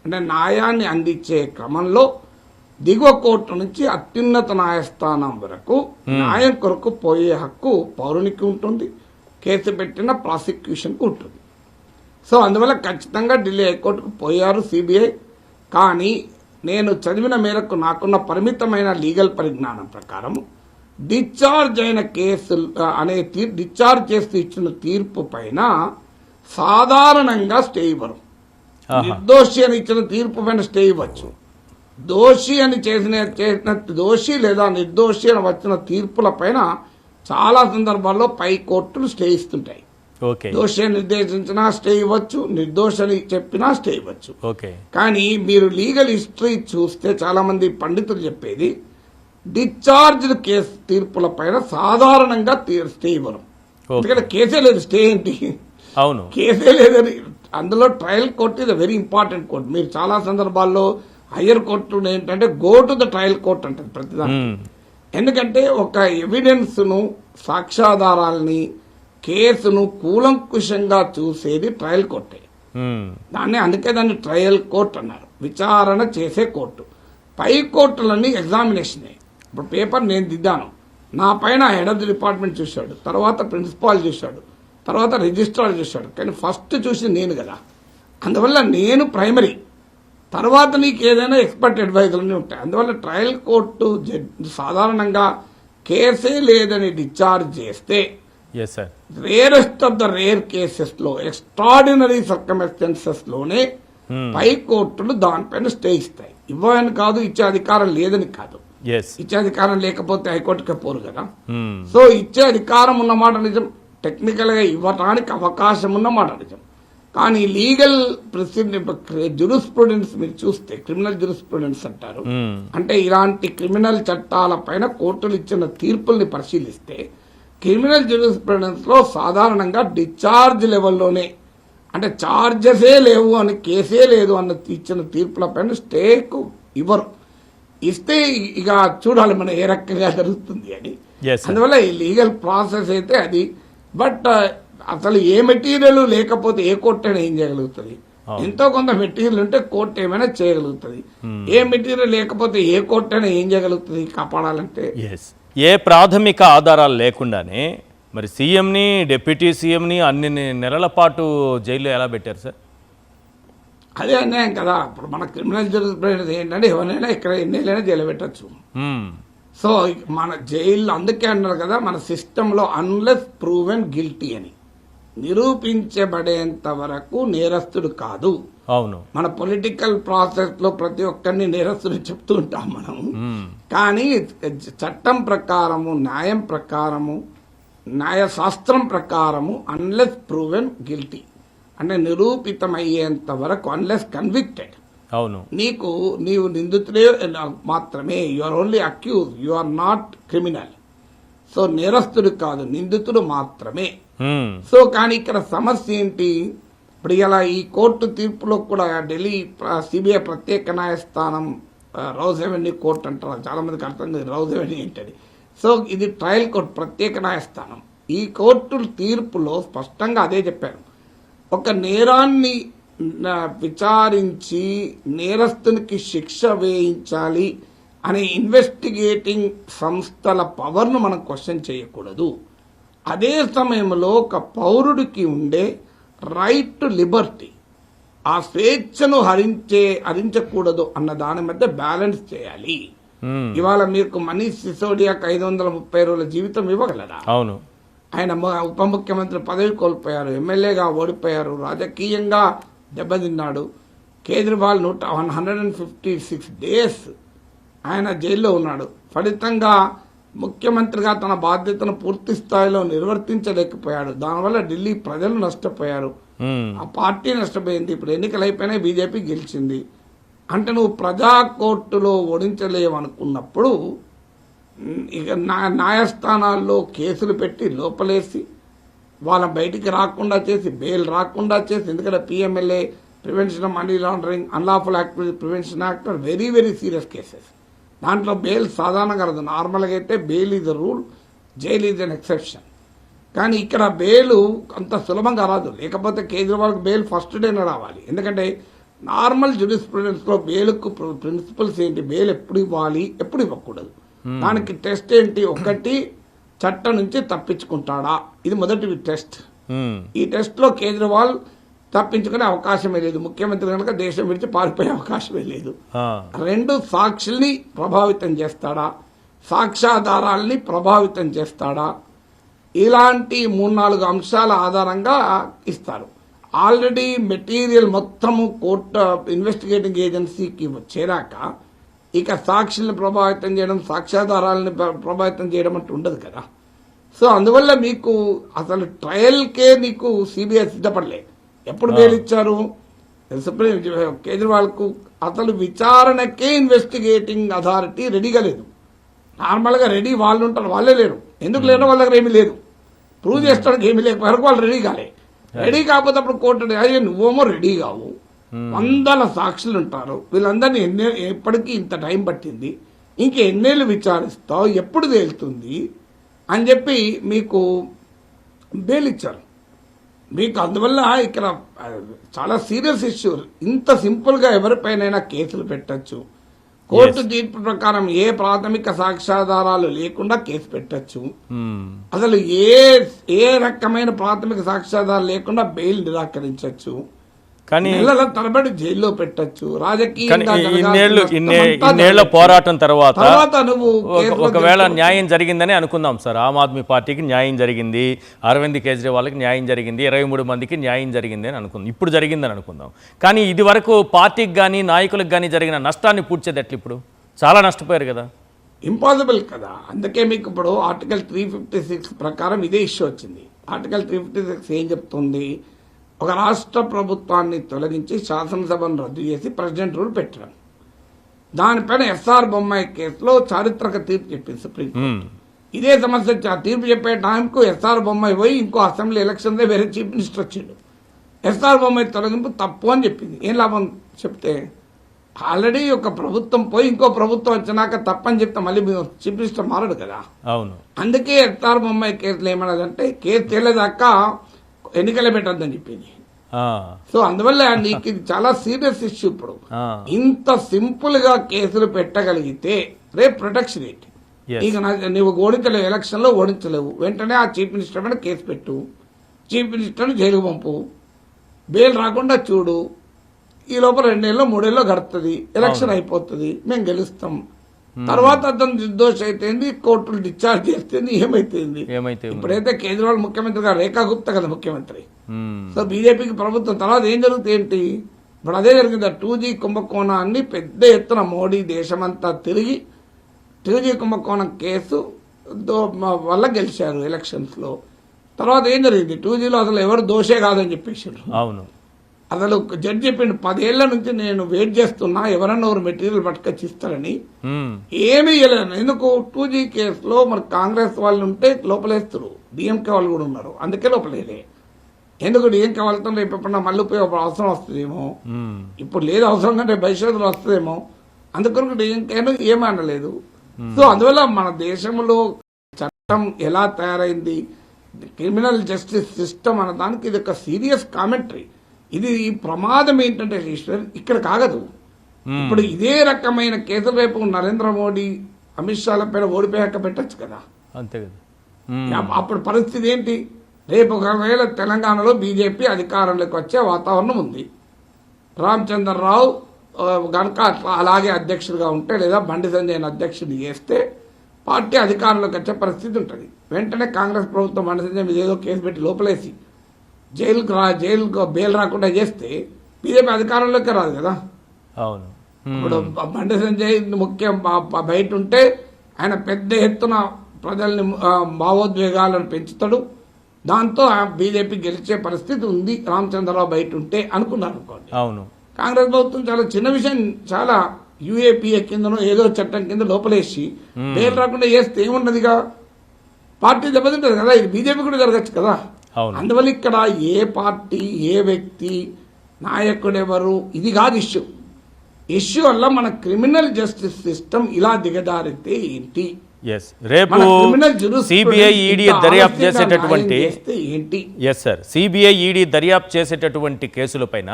అంటే న్యాయాన్ని అందించే క్రమంలో దిగువ కోర్టు నుంచి అత్యున్నత న్యాయస్థానం వరకు న్యాయం కొరకు పోయే హక్కు పౌరునికి ఉంటుంది, కేసు పెట్టిన ప్రాసిక్యూషన్కు ఉంటుంది. సో అందువల్ల ఖచ్చితంగా ఢిల్లీ హైకోర్టుకు పోయారు సిబిఐ. కానీ నేను చదివిన మేరకు నాకున్న పరిమితమైన లీగల్ పరిజ్ఞానం ప్రకారం డిశ్చార్జ్ అయిన కేసులు డిశ్చార్జ్ చేస్తూ ఇచ్చిన తీర్పు పైన సాధారణంగా స్టే ఇవ్వరు. నిర్దోషి అని ఇచ్చిన తీర్పు పైన స్టే ఇవ్వచ్చు. దోషి అని చేసిన దోషి లేదా నిర్దోషి అని వచ్చిన తీర్పుల పైన చాలా సందర్భాల్లో పై కోర్టులు స్టే ఇస్తుంటాయి. దోషి అని నిర్దేశించినా స్టే ఇవ్వచ్చు, నిర్దోషి అని చెప్పినా స్టే ఇవ్వచ్చు. కానీ మీరు లీగల్ హిస్టరీ చూస్తే చాలా మంది పండితులు చెప్పేది డిశ్చార్జ్డ్ కేసు తీర్పుల పైన సాధారణంగా స్టే ఇవ్వరు. ఎందుకంటే కేసే లేదు, స్టే ఏంటి, అవును కేసే లేదని. అందులో ట్రయల్ కోర్ట్ ఇది వెరీ ఇంపార్టెంట్ కోర్ట్. మీరు చాలా సందర్భాల్లో హయ్యర్ కోర్టు ఏంటంటే go to the trial court అంటది ప్రతిదానికి. ఎందుకంటే ఒక ఎవిడెన్స్ ను, సాక్ష్యాధారాలని, కేసును కూలంకుషంగా చూసేది ట్రయల్ కోర్టే. అందుకే దాన్ని ట్రయల్ కోర్ట్ అన్నారు, విచారణ చేసే కోర్టు. పై కోర్టులన్నీ ఎగ్జామినేషనే. ఇప్పుడు పేపర్ నేను దిద్దాను, నా పైన హెడ్ ఆఫ్ ది డిపార్ట్మెంట్ చూశాడు, తర్వాత ప్రిన్సిపాల్ చూశాడు, తర్వాత రిజిస్ట్రార్ చూశాడు, కానీ ఫస్ట్ చూసింది నేను కదా. అందువల్ల నేను ప్రైమరీ, తర్వాత నీకు ఏదైనా ఎక్స్పర్ట్ అడ్వైజర్లు ఉంటాయి. అందువల్ల ట్రయల్ కోర్టు సాధారణంగా కేసే లేదని డిశ్చార్జ్ చేస్తే rarest of the rare cases లో, ఎక్స్ట్రాడినరీ సర్కమ్స్టాన్సెస్ లోనే పై కోర్టులు దానిపైన స్టే ఇస్తాయి. ఇవ్వని కాదు, ఇచ్చే అధికారం లేదని కాదు. ఇచ్చే అధికారం లేకపోతే హైకోర్టుకే పోరు కదా. సో ఇచ్చే అధికారం ఉన్నమాట నిజం, టెక్నికల్ గా ఇవ్వడానికి అవకాశం ఉన్నమాట నిజం. కానీ లీగల్ జ్యూరిస్ప్రుడెన్స్ మీరు చూస్తే, క్రిమినల్ జ్యూరిస్ప్రుడెన్స్ అంటారు, అంటే ఇలాంటి క్రిమినల్ చట్టాల పైన కోర్టులు ఇచ్చిన తీర్పుల్ని పరిశీలిస్తే క్రిమినల్ జ్యూరిస్ప్రుడెన్స్ లో సాధారణంగా డిశ్చార్జ్ లెవెల్లోనే, అంటే చార్జెసే లేవు అని, కేసే లేదు అన్న ఇచ్చిన తీర్పుల పైన స్టేకు ఇవ్వరు. ఇస్తే ఇక చూడాలి మనం ఏ రకంగా జరుగుతుంది అని. అందువల్ల ఈ లీగల్ ప్రాసెస్ అయితే అది. బట్ అసలు ఏ మెటీరియల్ లేకపోతే ఏ కోర్టు అయినా ఏం చేయగలుగుతుంది? ఎంతో కొంత మెటీరియల్ ఉంటే కోర్టు ఏమైనా చేయగలుగుతుంది. ఏ మెటీరియల్ లేకపోతే ఏ కోర్టు అయినా ఏం చేయగలుగుతుంది కాపాడాలంటే? ఏ ప్రాథమిక ఆధారాలు లేకుండానే మరి సీఎంని, డిప్యూటీ సీఎంని అన్ని నెలల పాటు జైల్లో ఎలా పెట్టారు సార్? అదే అన్యాయం కదా. ఇప్పుడు మన క్రిమినల్ జ్యూరిస్ప్రుడెన్స్ ఏంటంటే ఎవరైనా ఇక్కడ ఎన్నేళ్ళైనా జైలు పెట్టచ్చు. సో మన జైల్లో అందుకే అన్నారు కదా మన సిస్టంలో అన్లెస్ ప్రూవెన్ గిల్టీ అని, నిరూపించబడేంత వరకు నేరస్తుడు కాదు. అవును, మన పొలిటికల్ ప్రాసెస్ లో ప్రతి ఒక్కరిని నేరస్తుడు చెప్తూ ఉంటాం మనం. కానీ చట్టం ప్రకారము, న్యాయం ప్రకారము, న్యాయశాస్త్రం ప్రకారము అన్లెస్ ప్రూవెన్ గిల్టీ అంటే నిరూపితమయ్యేంత వరకు, అన్లెస్ కన్విక్టెడ్, అవును, నీవు నిందితుడే మాత్రమే, you are only accused, you are not criminal. So నేరస్తుడు కాదు, నిందితుడు మాత్రమే. సో కానీ ఇక్కడ సమస్య ఏంటి? ఇప్పుడు ఇలా ఈ కోర్టు తీర్పులో కూడా ఢిల్లీ సిబిఐ ప్రత్యేక న్యాయస్థానం, రౌజ్ అవెన్యూ కోర్టు అంటారు, చాలా మందికి అర్థం కాదు రౌజ్ అవెన్యూ ఏంటని. సో ఇది ట్రయల్ కోర్టు, ప్రత్యేక న్యాయస్థానం. ఈ కోర్టు తీర్పులో స్పష్టంగా అదే చెప్పారు. ఒక నేరాన్ని విచారించి నేరస్తునికి శిక్ష వేయించాలి అనే ఇన్వెస్టిగేటింగ్ సంస్థల పవర్ను మనం క్వశ్చన్ చేయకూడదు. అదే సమయంలో ఒక పౌరుడికి ఉండే రైట్ టు లిబర్టీ, ఆ స్వేచ్ఛను హరించకూడదు అన్న దాని మధ్య బ్యాలెన్స్ చేయాలి. ఇవాళ మీకు మనీష్ సిసోడియాకి 530 రోజుల జీవితం ఇవ్వగలరా? అవును, ఆయన ఉప ముఖ్యమంత్రి పదవి కోల్పోయారు, ఎమ్మెల్యేగా ఓడిపోయారు, రాజకీయంగా దెబ్బతిన్నాడు. కేజ్రీవాల్ 156 days ఆయన జైల్లో ఉన్నాడు. ఫలితంగా ముఖ్యమంత్రిగా తన బాధ్యతను పూర్తి స్థాయిలో నిర్వర్తించలేకపోయాడు. దానివల్ల ఢిల్లీ ప్రజలు నష్టపోయారు, ఆ పార్టీ నష్టపోయింది. ఇప్పుడు ఎన్నికలు అయిపోయినాయి, బీజేపీ గెలిచింది. అంటే నువ్వు ప్రజా కోర్టులో ఓడించలేవనుకున్నప్పుడు ఇక న్యాయస్థానాల్లో కేసులు పెట్టి లోపలేసి వాళ్ళ బయటికి రాకుండా చేసి, బెయిల్ రాకుండా చేసి, ఎందుకంటే PMLA, prevention of money laundering, unlawful activity prevention act very very serious cases. దాంట్లో బెయిల్ సాధారణంగా రాదు. నార్మల్గా అయితే bail is the rule, jail is an exception. కానీ ఇక్కడ బెయిల్ అంత సులభంగా రాదు. లేకపోతే కేజ్రీవాల్కి బెయిల్ ఫస్ట్ డేనే రావాలి. ఎందుకంటే నార్మల్ జ్యూరిస్ప్రుడెన్స్ లో బెయిల్కు ప్రిన్సిపల్స్ ఏంటి? బెయిల్ ఎప్పుడు ఇవ్వాలి, ఎప్పుడు ఇవ్వకూడదు. దానికి టెస్ట్ ఏంటి? ఒకటి, చట్టం నుంచి తప్పించుకుంటాడా, ఇది మొదటి టెస్ట్. ఈ టెస్ట్ లో కేజ్రీవాల్ తప్పించుకునే అవకాశమే లేదు. ముఖ్యమంత్రి కనుక దేశం విడిచి పారిపోయే అవకాశమే లేదు. 2, సాక్షుల్ని ప్రభావితం చేస్తాడా? సాక్ష్యాధారాల్ని ప్రభావితం చేస్తాడా, ఇలాంటి 3-4 అంశాల ఆధారంగా ఇస్తారు. ఆల్రెడీ మెటీరియల్ మొత్తము కోర్టు ఇన్వెస్టిగేటింగ్ ఏజెన్సీకి చేరాక ఇక సాక్షుల్ని ప్రభావితం చేయడం, సాక్ష్యాధారాలని ప్రభావితం చేయడం అంటే ఉండదు కదా. సో అందువల్ల మీకు అసలు ట్రయల్కే నీకు సిబిఐ సిద్ధపడలేదు. ఎప్పుడు బెయిల్ ఇచ్చారు? సుప్రీం కేజ్రీవాల్కు అసలు విచారణకే ఇన్వెస్టిగేటింగ్ అథారిటీ రెడీగా లేదు. నార్మల్గా రెడీ వాళ్ళు ఉంటారు, వాళ్ళే లేరు. ఎందుకు లేరు? వాళ్ళ దగ్గర ఏమీ లేదు. ప్రూవ్ చేస్తానికి ఏమీ లేక వరకు వాళ్ళు రెడీ కాలే. రెడీ కాకపోతే అప్పుడు కోర్టు అయ్యే నువ్వేమో రెడీ కావు, 100 సాక్షులు ఉంటారు, వీళ్ళందరినీ ఎప్పటికీ ఇంత టైం పట్టింది, ఇంక ఎన్నేళ్ళు విచారిస్తావు, ఎప్పుడు తేలుతుంది అని చెప్పి మీకు బెయిల్ ఇచ్చారు. మీకు అందువల్ల ఇక్కడ చాలా సీరియస్ ఇష్యూ. ఇంత సింపుల్గా ఎవరిపైనైనా కేసులు పెట్టచ్చు. కోర్టు తీర్పు ప్రకారం ఏ ప్రాథమిక సాక్ష్యాధారాలు లేకుండా కేసు పెట్టచ్చు. అసలు ఏ రకమైన ప్రాథమిక సాక్ష్యాధారాలు లేకుండా బెయిల్ నిరాకరించచ్చు. కానీ నెలల తరబడి జైల్లో పెట్టచ్చు. రాజకీయంగా ఇన్నేళ్ల పోరాటం తర్వాత నువ్వు ఒకవేళ న్యాయం జరిగిందని అనుకుందాం సార్. ఆమ్ ఆద్మీ పార్టీకి న్యాయం జరిగింది, అరవింద్ కేజ్రీవాల్కి న్యాయం జరిగింది, 23 మందికి న్యాయం జరిగింది అని అనుకుందాం, ఇప్పుడు జరిగిందని అనుకుందాం. కానీ ఇది వరకు పార్టీకి కానీ నాయకులకు కానీ జరిగిన నష్టాన్ని పూడ్చేది ఎట్లా? ఇప్పుడు చాలా నష్టపోయారు కదా. ఇంపాసిబుల్ కదా. అందుకే మీకు ఇప్పుడు ఆర్టికల్ 356 ప్రకారం ఇదే ఇష్యూ వచ్చింది. ఆర్టికల్ 356 ఏం చెప్తుంది? ఒక రాష్ట్ర ప్రభుత్వాన్ని తొలగించి శాసనసభను రద్దు చేసి ప్రెసిడెంట్ రూల్ పెట్టడం. దానిపైన ఎస్ఆర్ బొమ్మాయి కేసులో చారిత్రక తీర్పు చెప్పింది సుప్రీంకోర్టు. ఇదే సమస్య తీర్పు చెప్పే టైంకు ఎస్ఆర్ బొమ్మాయి పోయి ఇంకో అసెంబ్లీ ఎలక్షన్ వేరే చీఫ్ మినిస్టర్ వచ్చిండు. ఎస్ఆర్ బొమ్మాయి తొలగింపు తప్పు అని చెప్పింది. ఏం లాభం చెప్తే? ఆల్రెడీ ఒక ప్రభుత్వం పోయి ఇంకో ప్రభుత్వం వచ్చినాక తప్పని చెప్తే మళ్ళీ చీఫ్ మినిస్టర్ మారడు కదా. అవును. అందుకే ఎస్ఆర్ బొమ్మాయి కేసులో ఏమన్నదంటే కేసు తేలేదాకా ఎన్నికలే పెట్టద్దని చెప్పింది. సో అందువల్ల నీకు ఇది చాలా సీరియస్ ఇష్యూ. ఇప్పుడు ఇంత సింపుల్ గా కేసులు పెట్టగలిగితే రేపు ప్రొటెక్షన్ ఏంటి? ఇక నువ్వు ఓడించలేవు, ఎలక్షన్ లో ఓడించలేవు, వెంటనే ఆ చీఫ్ మినిస్టర్ మీద కేసు పెట్టు, చీఫ్ మినిస్టర్ జైలుకు పంపు, బెయిల్ రాకుండా చూడు, ఈ లోపల 2 ఏళ్ళు 3 ఏళ్ళు గడుతుంది, ఎలక్షన్ అయిపోతుంది, మేము గెలుస్తాం. తర్వాత అతను నిర్దోష అయితేంది, కోర్టులు డిశ్చార్జ్ చేస్తేంది, ఏమైతుంది? ఇప్పుడైతే కేజ్రీవాల్ ముఖ్యమంత్రి గారు, రేఖా గుప్తా కదా ముఖ్యమంత్రి. సో బీజేపీకి ప్రభుత్వం తర్వాత ఏం జరుగుతుంది ఏంటి? ఇప్పుడు అదే జరిగింది. 2G కుంభకోణాన్ని పెద్ద ఎత్తున మోడీ దేశమంతా తిరిగి 2G కుంభకోణం కేసు వల్ల గెలిచారు ఎలక్షన్స్ లో. తర్వాత ఏం జరిగింది? 2Gలో అసలు ఎవరు దోషే కాదని చెప్పేసారు. అవును. అసలు జడ్జి చెప్పిండు 10 ఏళ్ల నుంచి నేను వెయిట్ చేస్తున్నా ఎవరన్నా ఒక మెటీరియల్ పట్టుకొచ్చి ఇస్తారని. ఏమీ ఇవ్వలేదు. ఎందుకు? 2G కేసులో మరి కాంగ్రెస్ వాళ్ళు ఉంటే లోపలేస్తారు, డిఎంకే వాళ్ళు కూడా ఉన్నారు, అందుకే లోపలేదే. ఎందుకు? డిఎంకే వాళ్ళతో రేపు ఎప్పుడన్నా మళ్ళీ అవసరం వస్తుందేమో, ఇప్పుడు లేదు అవసరం కంటే భవిష్యత్తులో వస్తుందేమో, అందుకొరకు డిఎంకేను ఏమనలేదు. సో అందువల్ల మన దేశంలో చట్టం ఎలా తయారైంది, క్రిమినల్ జస్టిస్ సిస్టమ్ అన్న దానికి ఇది ఒక సీరియస్ కామెంటరీ. ఇది ప్రమాదం ఏంటంటే ఈశ్వర్ ఇక్కడ కాగదు. ఇప్పుడు ఇదే రకమైన కేసులు రేపు నరేంద్ర మోడీ అమిత్ షాల పైన ఓడిపోయాక పెట్టచ్చు కదా. అంతే కదా. అప్పుడు పరిస్థితి ఏంటి? రేపు ఒకవేళ తెలంగాణలో బీజేపీ అధికారంలోకి వచ్చే వాతావరణం ఉంది, రామచంద్రరావు గనక అలాగే అధ్యక్షుడిగా ఉంటే లేదా బండి సంజయ్ అధ్యక్షుడిని చేస్తే పార్టీ అధికారంలోకి వచ్చే పరిస్థితి ఉంటుంది. వెంటనే కాంగ్రెస్ ప్రభుత్వం బండి సంజయ్ మీద ఏదో కేసు పెట్టి లోపలేసి జైలుకు బెయిల్ రాకుండా చేస్తే బీజేపీ అధికారంలోకి రాదు కదా. అవును. ఇప్పుడు బండి సంజయ్ ముఖ్యం బయట ఉంటే ఆయన పెద్ద ఎత్తున ప్రజల్ని భావోద్వేగాలను పెంచుతాడు, దాంతో బీజేపీ గెలిచే పరిస్థితి ఉంది రామచంద్రరావు బయట ఉంటే అనుకున్నారు అనుకోండి. అవును. కాంగ్రెస్ ప్రభుత్వం చాలా చిన్న విషయం, చాలా యూఏపీఏ కిందనో ఏదో చట్టం కింద లోపలేసి బెయిల్ రాకుండా చేస్తే ఏమున్నదిగా, పార్టీ దెబ్బతింటది కదా. ఇది బీజేపీ కూడా జరగచ్చు కదా. అందువల్ల ఇక్కడ ఏ పార్టీ, ఏ వ్యక్తి, నాయకుడెవరు ఇది కాదు ఇష్యూ వల్ల మన క్రిమినల్ జస్టిస్ సిస్టమ్ ఇలా దిగదారితే ఏంటి? రేపు సిబిఐ ఈడీ దర్యాప్తు చేసేటటువంటి కేసులపైన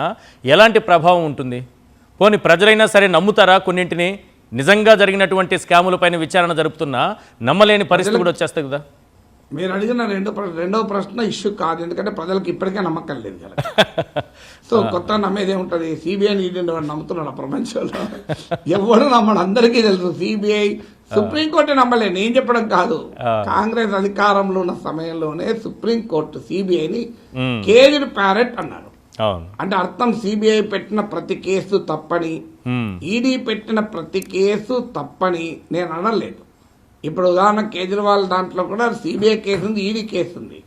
ఎలాంటి ప్రభావం ఉంటుంది? పోనీ ప్రజలైనా సరే నమ్ముతారా? కొన్నింటిని నిజంగా జరిగినటువంటి స్కాములపైన విచారణ జరుపుతున్నా నమ్మలేని పరిస్థితి కూడా వచ్చేస్తుంది కదా. మీరు అడిగిన రెండవ ప్రశ్న ఇష్యూ కాదు, ఎందుకంటే ప్రజలకు ఇప్పటికే నమ్మకం లేదు కదా. సో కొత్త నమ్మేది ఏముంటుంది? సిబిఐ ఈడీ నమ్ముతున్నాడు ప్రపంచంలో ఎవరు నమ్మడు, అందరికీ తెలుసు. సుప్రీంకోర్టు నమ్మలే, నేను చెప్పడం కాదు. కాంగ్రెస్ అధికారంలో ఉన్న సమయంలోనే సుప్రీంకోర్టు సిబిఐని కేజ్డ్ ప్యారెట్ అన్నారు. అంటే అర్థం సిబిఐ పెట్టిన ప్రతి కేసు తప్పని, ఈడీ పెట్టిన ప్రతి కేసు తప్పని నేను అనలేదు. ఇప్పుడు ఉదాహరణ కేజ్రీవాల్ దాంట్లో కూడా సిబిఐ కేసు ఉంది, ఈడీ కేసు ఉంది.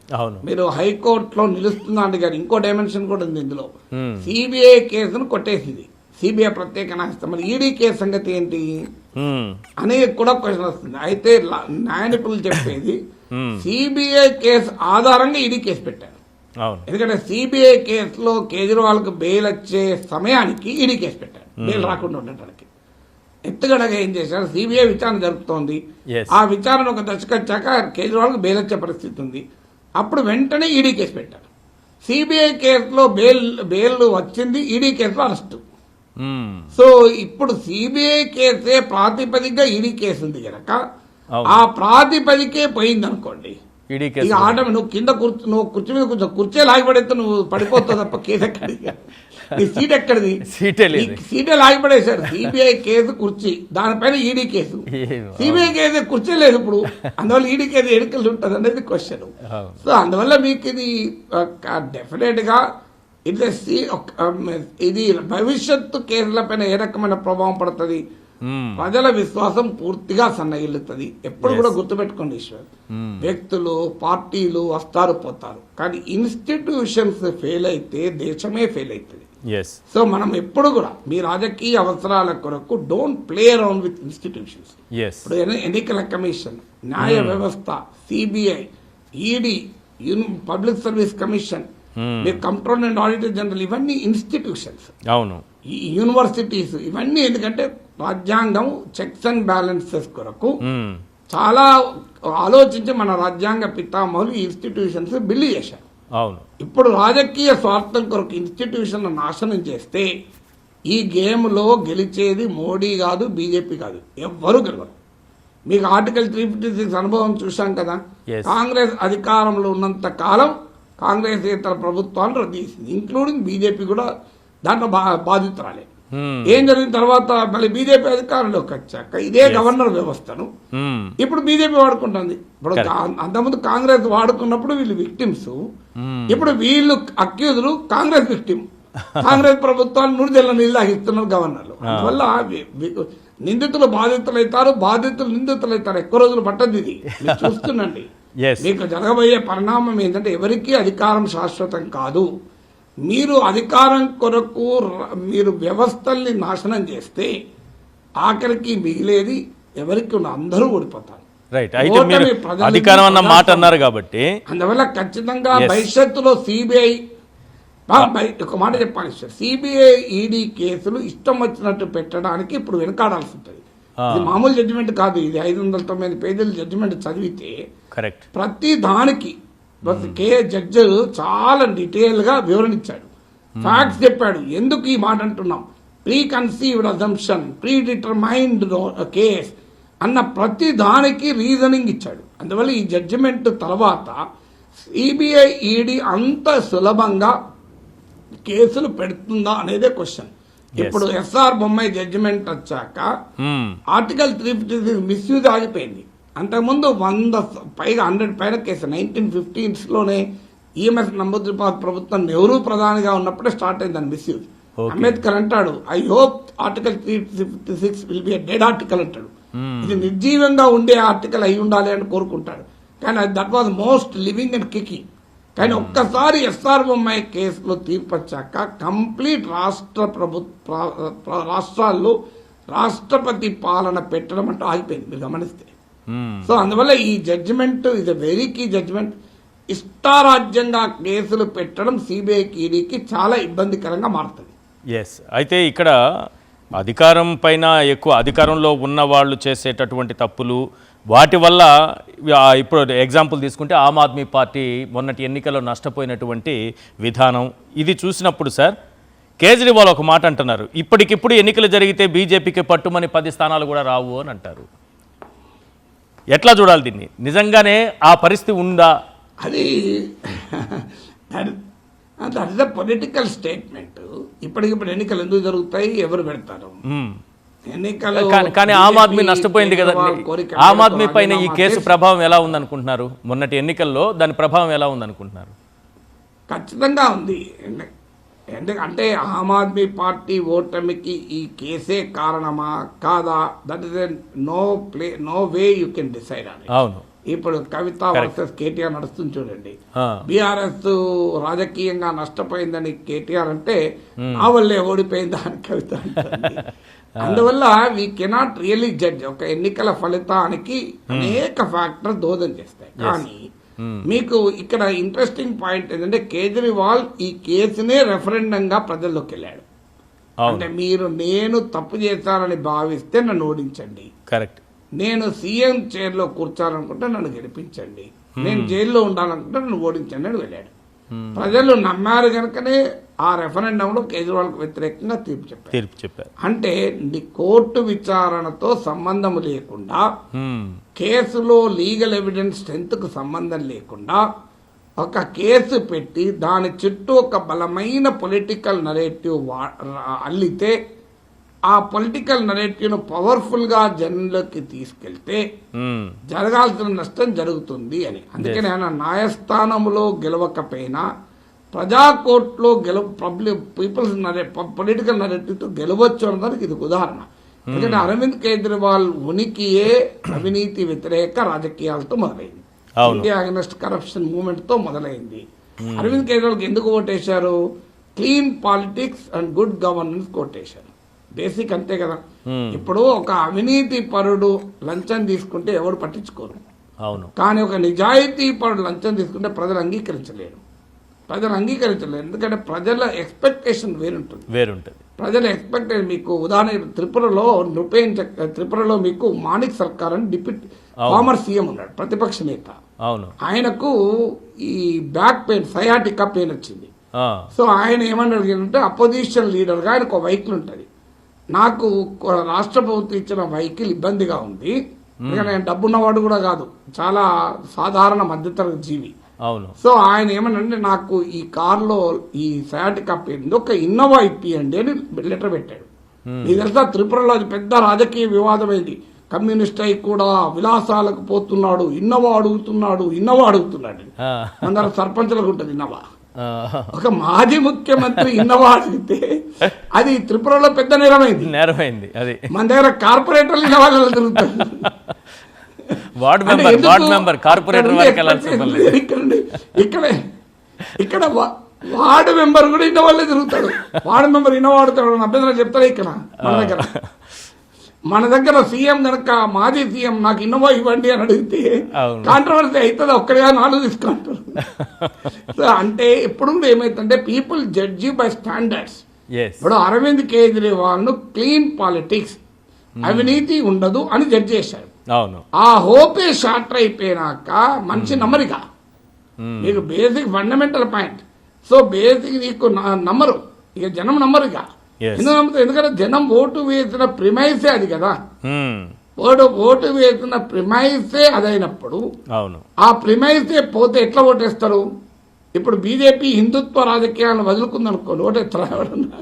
మీరు హైకోర్టులో నిలుస్తుందా అంటే గారు ఇంకో డైమెన్షన్ కూడా ఉంది ఇందులో. సిబిఐ కేసును కొట్టేసింది సిబిఐ ప్రత్యేక న్యాయస్థానం, మరి ఈడీ కేసు సంగతి ఏంటి అనేది కూడా క్వశ్చన్ వస్తుంది. అయితే న్యాయ నిపుణులు చెప్పేది సిబిఐ కేసు ఆధారంగా ఈడీ కేసు పెట్టారు. ఎందుకంటే సిబిఐ కేసులో కేజ్రీవాల్ కు బెయిల్ వచ్చే సమయానికి ఈడీ కేసు పెట్టారు, బెయిల్ రాకుండా ఉండటానికి. ఎత్తుగడగా ఏం చేశారు, సిబిఐ విచారణ జరుపుతోంది. ఆ విచారణ ఒక దశకు వచ్చాక కేజ్రీవాల్ కు బెయిల్ వచ్చే పరిస్థితి ఉంది. అప్పుడు వెంటనే ఈడీ కేసు పెట్టారు. సిబిఐ కేసులో బెయిల్ వచ్చింది, ఈడీ కేసులో అరెస్టు. సో ఇప్పుడు సిబిఐ కేసే ప్రాతిపదికగా ఈడీ కేసు ఉంది కనుక ఆ ప్రాతిపదికే పోయింది అనుకోండి, ఇక ఆటో నువ్వు కింద నువ్వు కుర్చీ మీద కొంచెం కుర్చీ లాగిపడేస్తే నువ్వు పడిపోతావు తప్ప కేసు ఎక్కడిది, నీ సీట్ ఎక్కడిది, సీటే లాగిపడేశారు. సిబిఐ కేసు కుర్చీ, దానిపైన ఈడీ కేసు. సిబిఐ కేసు కుర్చీ లేదు ఇప్పుడు, అందువల్ల ఈడీ కేసు ఎన్నికలు ఉంటుంది అనేది క్వశ్చన్. సో అందువల్ల మీకు ఇది డెఫినెట్ గా ఇది భవిష్యత్తు కేసులపైన ఏ రకమైన ప్రభావం పడుతుంది, ప్రజల విశ్వాసం పూర్తిగా సన్నగిల్లుతుంది. ఎప్పుడు కూడా గుర్తుపెట్టుకోండి ఈశ్వర్, వ్యక్తులు పార్టీలు వస్తారు పోతారు, కానీ ఇన్స్టిట్యూషన్స్ ఫెయిల్ అయితే దేశమే ఫెయిల్ అవుతుంది. సో మనం ఎప్పుడు కూడా మీ రాజకీయ అవసరాల కొరకు don't play around with institutions. ఇప్పుడు ఎన్నికల కమిషన్, న్యాయ వ్యవస్థ, CBI, ED, public service commission, control and auditor general, ఇవన్నీ ఇన్స్టిట్యూషన్స్. అవును, ఈ యూనివర్సిటీస్ ఇవన్నీ ఎందుకంటే రాజ్యాంగం చెక్స్ అండ్ బ్యాలెన్సెస్ కొరకు చాలా ఆలోచించి మన రాజ్యాంగ పితామహులు ఈ ఇన్స్టిట్యూషన్స్ బిల్లు చేశారు. అవును, ఇప్పుడు రాజకీయ స్వార్థం కొరకు ఇన్స్టిట్యూషన్ నాశనం చేస్తే ఈ గేమ్ లో గెలిచేది మోడీ కాదు, బీజేపీ కాదు, ఎవ్వరూ గెలవరు. మీకు ఆర్టికల్ 356 అనుభవం చూశాం కదా. కాంగ్రెస్ అధికారంలో ఉన్నంత కాలం కాంగ్రెస్ ఇతర ప్రభుత్వాలు రద్దు చేసింది, ఇంక్లూడింగ్ బీజేపీ కూడా దాంట్లో బాధితురాలే. ఏం జరిగిన తర్వాత మళ్ళీ బీజేపీ అధికారంలోకి వచ్చాక ఇదే గవర్నర్ వ్యవస్థను ఇప్పుడు బీజేపీ వాడుకుంటుంది. ఇప్పుడు అంతకుముందు కాంగ్రెస్ వాడుకున్నప్పుడు వీళ్ళు విక్టిమ్స్, ఇప్పుడు వీళ్ళు అక్యూజులు, కాంగ్రెస్ విక్టిమ్. కాంగ్రెస్ ప్రభుత్వాలు నూరుజల్ల నీళ్ళు తాగిస్తున్నారు గవర్నర్లు. అందువల్ల నిందితులు బాధితులైతారు, బాధితులు నిందితులైతారు. ఎక్కువ రోజులు పట్టదు, ఇది చూస్తుండండి. మీకు జరగబోయే పరిణామం ఏంటంటే ఎవరికీ అధికారం శాశ్వతం కాదు. మీరు అధికారం కొరకు మీరు వ్యవస్థల్ని నాశనం చేస్తే ఆఖరికి మిగిలేది ఎవరికి ఉన్న అందరూ ఓడిపోతారు. అధికారం అన్న మాట అన్నారు కాబట్టి అందువల్ల ఖచ్చితంగా భవిష్యత్తులో సిబిఐ ఒక మాట చెప్పాలి సార్, సిబిఐ ఈడీ కేసులు ఇష్టం వచ్చినట్టు పెట్టడానికి ఇప్పుడు వెనకాడాల్సి ఉంటుంది. ఇది మామూలు జడ్జిమెంట్ కాదు, ఇది 509 పేజీల జడ్జిమెంట్ చదివితే ప్రతి దానికి జడ్జి చాలా డీటెయిల్ గా వివరణ ఇచ్చాడు, ఫ్యాక్ట్స్ చెప్పాడు. ఎందుకు ఈ మాట అంటున్నాం, pre conceived assumption, pre determined case అన్న ప్రతి దానికి రీజనింగ్ ఇచ్చాడు. అందువల్ల ఈ జడ్జిమెంట్ తర్వాత సిబిఐ ఈడీ అంత సులభంగా కేసులు పెడుతుందా అనేదే క్వశ్చన్. ఇప్పుడు ఎస్ఆర్ బొమ్మాయి జడ్జిమెంట్ వచ్చాక ఆర్టికల్ 356 మిస్యూజ్ ఆగిపోయింది. అంతకుముందు 100 పైన కేసు 1915 లోనే ఈఎంఎస్ నంబూద్రిపాద్ ప్రభుత్వం నెహ్రూ ప్రధానిగా ఉన్నప్పుడే స్టార్ట్ అయింది దాని మిస్యూజ్. అంబేద్కర్ అంటాడు, I hope article 356 will be a dead article అంటాడు. ఇది నిర్జీవంగా ఉండే ఆర్టికల్ అయి ఉండాలి అని కోరుకుంటాడు, కానీ that was most living and kicking. కానీ ఒక్కసారి ఎస్ఆర్ బొమ్మాయి కేసులో తీర్పు వచ్చాక కంప్లీట్ రాష్ట్రాల్లో రాష్ట్రపతి పాలన పెట్టడం అంటూ ఆగిపోయింది, మీరు గమనిస్తే. సో అందువల్ల ఈ జడ్జిమెంట్ ఇది వెరీ కీ జడ్జిమెంట్. ఇష్టారాజ్యంగా కేసులు పెట్టడం సిబిఐకి ఈడీకి చాలా ఇబ్బందికరంగా మారుతుంది. అయితే ఇక్కడ అధికారం పైన ఎక్కువ అధికారంలో ఉన్న వాళ్ళు చేసేటటువంటి తప్పులు, వాటి వల్ల ఇప్పుడు ఎగ్జాంపుల్ తీసుకుంటే ఆమ్ ఆద్మీ పార్టీ మొన్నటి ఎన్నికల్లో నష్టపోయినటువంటి విధానం, ఇది చూసినప్పుడు సార్ కేజ్రీవాల్ ఒక మాట అంటున్నారు, ఇప్పటికిప్పుడు ఎన్నికలు జరిగితే బీజేపీకి పట్టుమని 10 స్థానాలు కూడా రావు అని అంటారు. ఎట్లా చూడాలి దీన్ని? నిజంగానే ఆ పరిస్థితి ఉందా? అది పొలిటికల్ స్టేట్మెంట్. ఇప్పటికిప్పుడు ఎన్నికలు ఎందుకు జరుగుతాయి, ఎవరు పెడతారు? ఎన్నికలు కానీ ఆమ్ ఆద్మీ నష్టపోయింది కదా. ఆమ్ ఆద్మీ పైన ఈ కేసు ప్రభావం ఎలా ఉందనుకుంటున్నారు? మొన్నటి ఎన్నికల్లో దాని ప్రభావం ఎలా ఉందనుకుంటున్నారు? ఖచ్చితంగా ఉంది. ఎందుకంటే ఆమ్ ఆద్మీ పార్టీ ఓటమికి ఈ కేసే కారణమా కాదా, that is no way you can decide అని. అవును, ఇప్పుడు కవిత వర్సెస్ కేటీఆర్ నడుస్తుంది చూడండి. బీఆర్ఎస్ రాజకీయంగా నష్టపోయిందని కేటీఆర్ అంటే ఆ వల్లే ఓడిపోయిందా అని కవిత అంటుంది. అందువల్ల వీ కెనాట్ రియలీ జడ్జ్. ఒక ఎన్నికల ఫలితానికి అనేక ఫ్యాక్టర్స్ దోహదం చేస్తాయి. కానీ మీకు ఇక్కడ ఇంట్రెస్టింగ్ పాయింట్ ఏంటంటే కేజ్రీవాల్ ఈ కేసునే రెఫరెండంగా ప్రజల్లోకి వెళ్ళాడు. అంటే నేను తప్పు చేశానని భావిస్తే నన్ను ఓడించండి, కరెక్ట్, నేను సీఎం చైర్ లో కూర్చోాలనుకుంటే నన్ను గెలిపించండి, నేను జైల్లో ఉండాలనుకుంటే నన్ను ఓడించండి అని వెళ్ళాడు. ప్రజలు నమ్మారు కనుకనే ఆ రెఫరెండంలో కేజ్రీవాల్కు వ్యతిరేకంగా తీర్పు చెప్పారు. అంటే కోర్టు విచారణతో సంబంధం లేకుండా, కేసులో లీగల్ ఎవిడెన్స్ స్ట్రెంత్ కు సంబంధం లేకుండా ఒక కేసు పెట్టి దాని చుట్టూ ఒక బలమైన పొలిటికల్ నరేటివ్ అల్లితే ఆ పొలిటికల్ నరేటివ్ ను పవర్ఫుల్ గా జనంలోకి తీసుకెళ్తే జరగాల్సిన నష్టం జరుగుతుంది అని. అందుకని ఆయన న్యాయస్థానంలో గెలవకపోయినా ప్రజా కోర్టులో పీపుల్స్ పొలిటికల్ నరేటివ్ తో గెలవచ్చు అన్నదానికి ఇది ఉదాహరణ. ఎందుకంటే అరవింద్ కేజ్రీవాల్ ఉనికియే అవినీతి వ్యతిరేక రాజకీయాలతో మొదలైంది. ఇండియా అగెన్స్ట్ కరప్షన్ మూవ్మెంట్ తో మొదలైంది. అరవింద్ కేజ్రీవాల్కి ఎందుకు ఓటేశారు? Clean politics and good governance ఓటేశారు. బేసిక్ అంతే కదా. ఇప్పుడు ఒక అవినీతి పరుడు లంచం తీసుకుంటే ఎవరు పట్టించుకోరు. అవును. కానీ ఒక నిజాయితీ పరుడు లంచం తీసుకుంటే ప్రజలు అంగీకరించలేరు. ఎందుకంటే ప్రజల ఎక్స్పెక్టేషన్ వేరుంటుంది. ప్రజల ఎక్స్పెక్టేషన్ మీకు ఉదాహరణ త్రిపురలో మీకు మాణిక్ సర్కార్ అని డిప్యూటీ ఫార్మర్ సీఎం ఉన్నాడు, ప్రతిపక్ష నేత. అవును. ఆయనకు ఈ బ్యాక్ పెయిన్, సయాటికా పెయిన్ వచ్చింది. సో ఆయన ఏమని అడిగారంటే అపోజిషన్ లీడర్ గా ఆయనకు వెహికల్ ఉంటుంది. నాకు రాష్ట్ర ప్రభుత్వం ఇచ్చిన వెహికల్ ఇబ్బందిగా ఉంది, ఎందుకంటే ఆయన డబ్బున్నవాడు కూడా కాదు, చాలా సాధారణ మధ్యతరగతి జీవి. అవును. సో ఆయన ఏమనంటే నాకు ఈ కార్లో ఈ సయాటికా పెయిన్ ఒక ఇన్నోవా ఇప్పియండి అని లెటర్ పెట్టాడు. నీకు తెలుసా త్రిపురలో అది పెద్ద రాజకీయ వివాదమైంది. కమ్యూనిస్ట్ అయి కూడా విలాసాలకు పోతున్నాడు, ఇన్నోవా అడుగుతున్నాడు. మన సర్పంచులకు ఉంటుంది ఇన్నోవా. ఒక మాజీ ముఖ్యమంత్రి ఇన్నోవా అడిగితే అది త్రిపురలో పెద్ద నేరమైంది. అది మన దగ్గర కార్పొరేటర్లు ఇన్నోవాలో తిరుగుతారు. ఇక్కడ వార్డు మెంబర్ కూడా ఇన్నోవాళ్ళే తిరుగుతాడు. వార్డు మెంబర్ ఇన్నోవా వాడుతాడు, అభ్యంతరం చెప్తాడు. ఇక్కడ మన దగ్గర సీఎం కనుక మాజీ సీఎం నాకు ఇన్నోవా ఇవ్వండి అని అడిగితే కాంట్రవర్సీ అవుతుంది. ఒక్కడిగా 4 తీసుకుంటారు. సో అంటే ఎప్పుడు కూడా ఏమైతుందంటే పీపుల్ జడ్జి బై స్టాండర్డ్స్. ఇప్పుడు అరవింద్ కేజ్రీవాల్ ను క్లీన్ పాలిటిక్స్, అవినీతి ఉండదు అని జడ్జి చేశారు. ఆ హోపే షార్టర్ అయిపోయినాక మనిషి నమ్మరిగా, మీకు basic fundamental point. So basic నీకు నమ్మరు, ఇక జనం నమ్మరుగా. ఎందుకు నమ్ముతారు? ఎందుకంటే జనం ఓటు వేసిన ప్రిమైసే అది కదా. ఓటు వేసిన ప్రిమైసే అదైనప్పుడు ఆ ప్రిమైసే పోతే ఎట్లా ఓటేస్తారు? ఇప్పుడు బీజేపీ హిందుత్వ రాజకీయాలను వదులుకుందనుకోండి, ఓటేస్తారా ఎవరన్నా?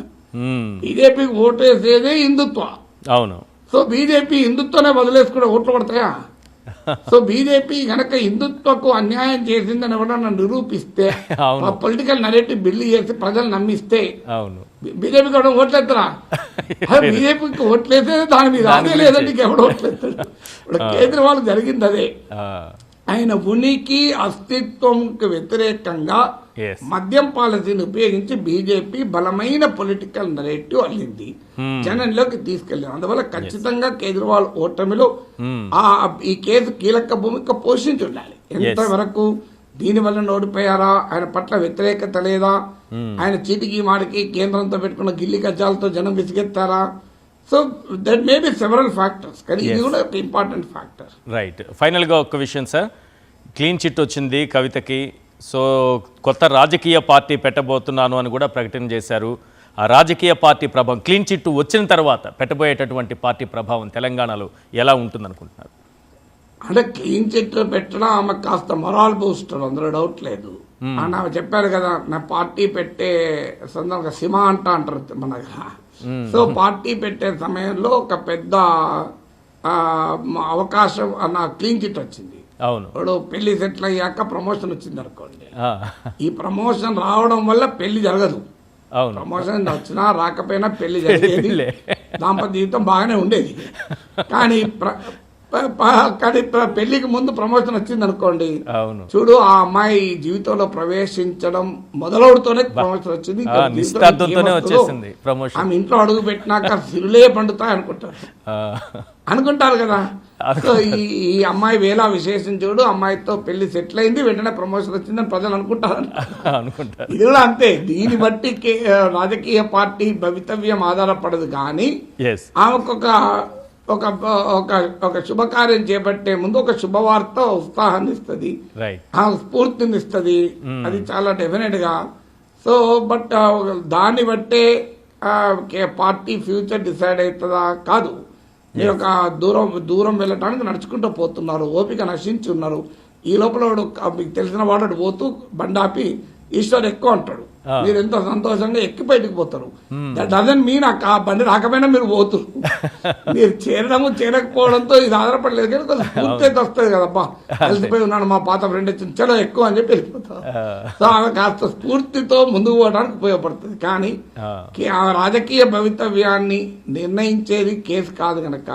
బీజేపీకి ఓటేసేదే హిందుత్వ. అవును. సో బీజేపీ హిందుత్వనే వదిలేసుకుంటే ఓట్లు పడతాయా? సో బీజేపీ గనక హిందుత్వకు అన్యాయం చేసిందని ఎవరన్నా నిరూపిస్తే, పొలిటికల్ నరేటివ్ బిల్డ్ చేసి ప్రజలు నమ్మిస్తే బీజేపీ కూడా ఓట్లేస్తారా? బీజేపీకి ఓట్లేసేది దాని మీద, అదే లేదండి ఎవడు ఓట్లేస్తాడు. ఇప్పుడు కేజ్రీవాల్ జరిగింది అదే. ఆయన ఉనికి అస్తిత్వంకి వ్యతిరేకంగా మద్యం పాలసీని ఉపయోగించి బీజేపీ బలమైన పొలిటికల్ నరేటివ్ అల్లింది, జనంలోకి తీసుకెళ్ళింది. అందువల్ల ఖచ్చితంగా కేజ్రీవాల్ ఓటమిలో ఈ కేసు కీలక భూమిక పోషించి ఉండాలి. ఎంతవరకు దీనివల్ల ఓడిపోయారా, ఆయన పట్ల వ్యతిరేకత లేదా, ఆయన చీటికి మాడికి కేంద్రంతో పెట్టుకున్న గిల్లి గజ్జాలతో జనం విసిగెత్తారా? So that may be several factors, కానీ ఇది కూడా ఒక ఇంపార్టెంట్ ఫ్యాక్టర్. రైట్. ఫైనల్గా ఒక విషయం సార్, క్లీన్ చిట్ వచ్చింది కవితకి. సో కొత్త రాజకీయ పార్టీ పెట్టబోతున్నాను అని కూడా ప్రకటన చేశారు. ఆ రాజకీయ పార్టీ ప్రభావం, క్లీన్ చిట్ వచ్చిన తర్వాత పెట్టబోయేటటువంటి పార్టీ ప్రభావం తెలంగాణలో ఎలా ఉంటుంది అనుకుంటున్నారు? అంటే క్లీన్ చిట్ పెట్టడం ఆమె కాస్త మొరాల్ బూస్టర్, అందులో డౌట్ లేదు. అని ఆమె చెప్పారు కదా, నా పార్టీ పెట్టే సందర్భంగా సిమా అంటారు మన సో పార్టీ పెట్టే సమయంలో ఒక పెద్ద అవకాశం నాకు క్లీన్ చిట్ వచ్చింది. అవును, ఇప్పుడు పెళ్లి సెటిల్ అయ్యాక ప్రమోషన్ వచ్చింది అనుకోండి, ఆ, ఈ ప్రమోషన్ రావడం వల్ల పెళ్లి జరగదు. అవును, ప్రమోషన్ వచ్చినా రాకపోయినా పెళ్లి జరిగేది, దాంపత్య జీవితం బాగానే ఉండేది. కానీ పెళ్లికి ముందు ప్రమోషన్ వచ్చింది అనుకోండి, అవును, చూడు ఆ అమ్మాయి జీవితంలో ప్రవేశించడం మొదలవుతూనే ప్రమోషన్ వచ్చింది, నిశ్చితార్థంతోనే వచ్చేసింది ప్రమోషన్. ఆమె ఇంట్లో అడుగు పెట్టినాక సిరులే పండుతాయి అనుకుంటారు కదా. సో ఈ అమ్మాయి వేళ విశేషం చూడు, అమ్మాయితో పెళ్లి సెటిల్ అయింది, వెంటనే ప్రమోషన్ వచ్చిందని ప్రజలు అనుకుంటారు. ఇది కూడా అంతే. దీన్ని బట్టి రాజకీయ పార్టీ భవితవ్యం ఆధారపడదు, కానీ ఆమెకు ఒక శుభకార్యం చేపట్టే ముందు ఒక శుభవార్త ఉత్సాహాన్ని ఇస్తుంది, స్ఫూర్తిని ఇస్తుంది. అది చాలా డెఫినెట్ గా. సో బట్ దాన్ని బట్టే పార్టీ ఫ్యూచర్ డిసైడ్ అవుతుందా? కాదు. మీరు ఒక దూరం వెళ్ళటానికి నడుచుకుంటూ పోతున్నారు, ఓపిక నశించి ఉన్నారు. ఈ లోపల మీకు తెలిసిన వాడు పోతూ బండాపి ఈశ్వర్ ఎక్కువ అంటాడు, మీరు ఎంతో సంతోషంగా ఎక్కి బయటకు పోతారు. దట్ డజంట్ మీన్ ఆ బండి రాకపోయినా మీరు పోతురు. మీరు చేరకపోవడంతో ఇది ఆధారపడలేదు, కానీ కొంచెం పూర్తి అయితే వస్తుంది కదబ్బా, కలిసిపోయి ఉన్నాడు మా పాత ఫ్రెండ్ వచ్చింది చలో ఎక్కువ అని చెప్పి వెళ్ళిపోతారు. సో ఆమె కాస్త స్ఫూర్తితో ముందుకు పోవడానికి ఉపయోగపడుతుంది. కానీ ఆమె రాజకీయ భవితవ్యాన్ని నిర్ణయించేది కేసు కాదు కనుక,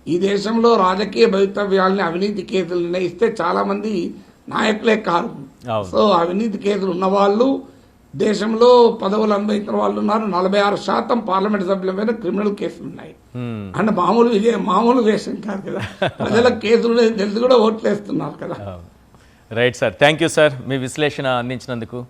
ఈ దేశంలో రాజకీయ భవితవ్యాల్ని అవినీతి కేసులు నిర్ణయిస్తే చాలా మంది నాయకులే కారు. సో అవినీతి కేసులు ఉన్నవాళ్ళు దేశంలో పదవులు అనుభవించిన వాళ్ళు ఉన్నారు. 46% పార్లమెంట్ సభ్యుల మీద క్రిమినల్ కేసులు ఉన్నాయి. అంటే మామూలు వేషం కాదు కదా, ప్రజల కేసులు తెలిసి కూడా ఓట్లు వేస్తున్నారు కదా. Right sir, thank you sir, మీ విశ్లేషణ అందించినందుకు.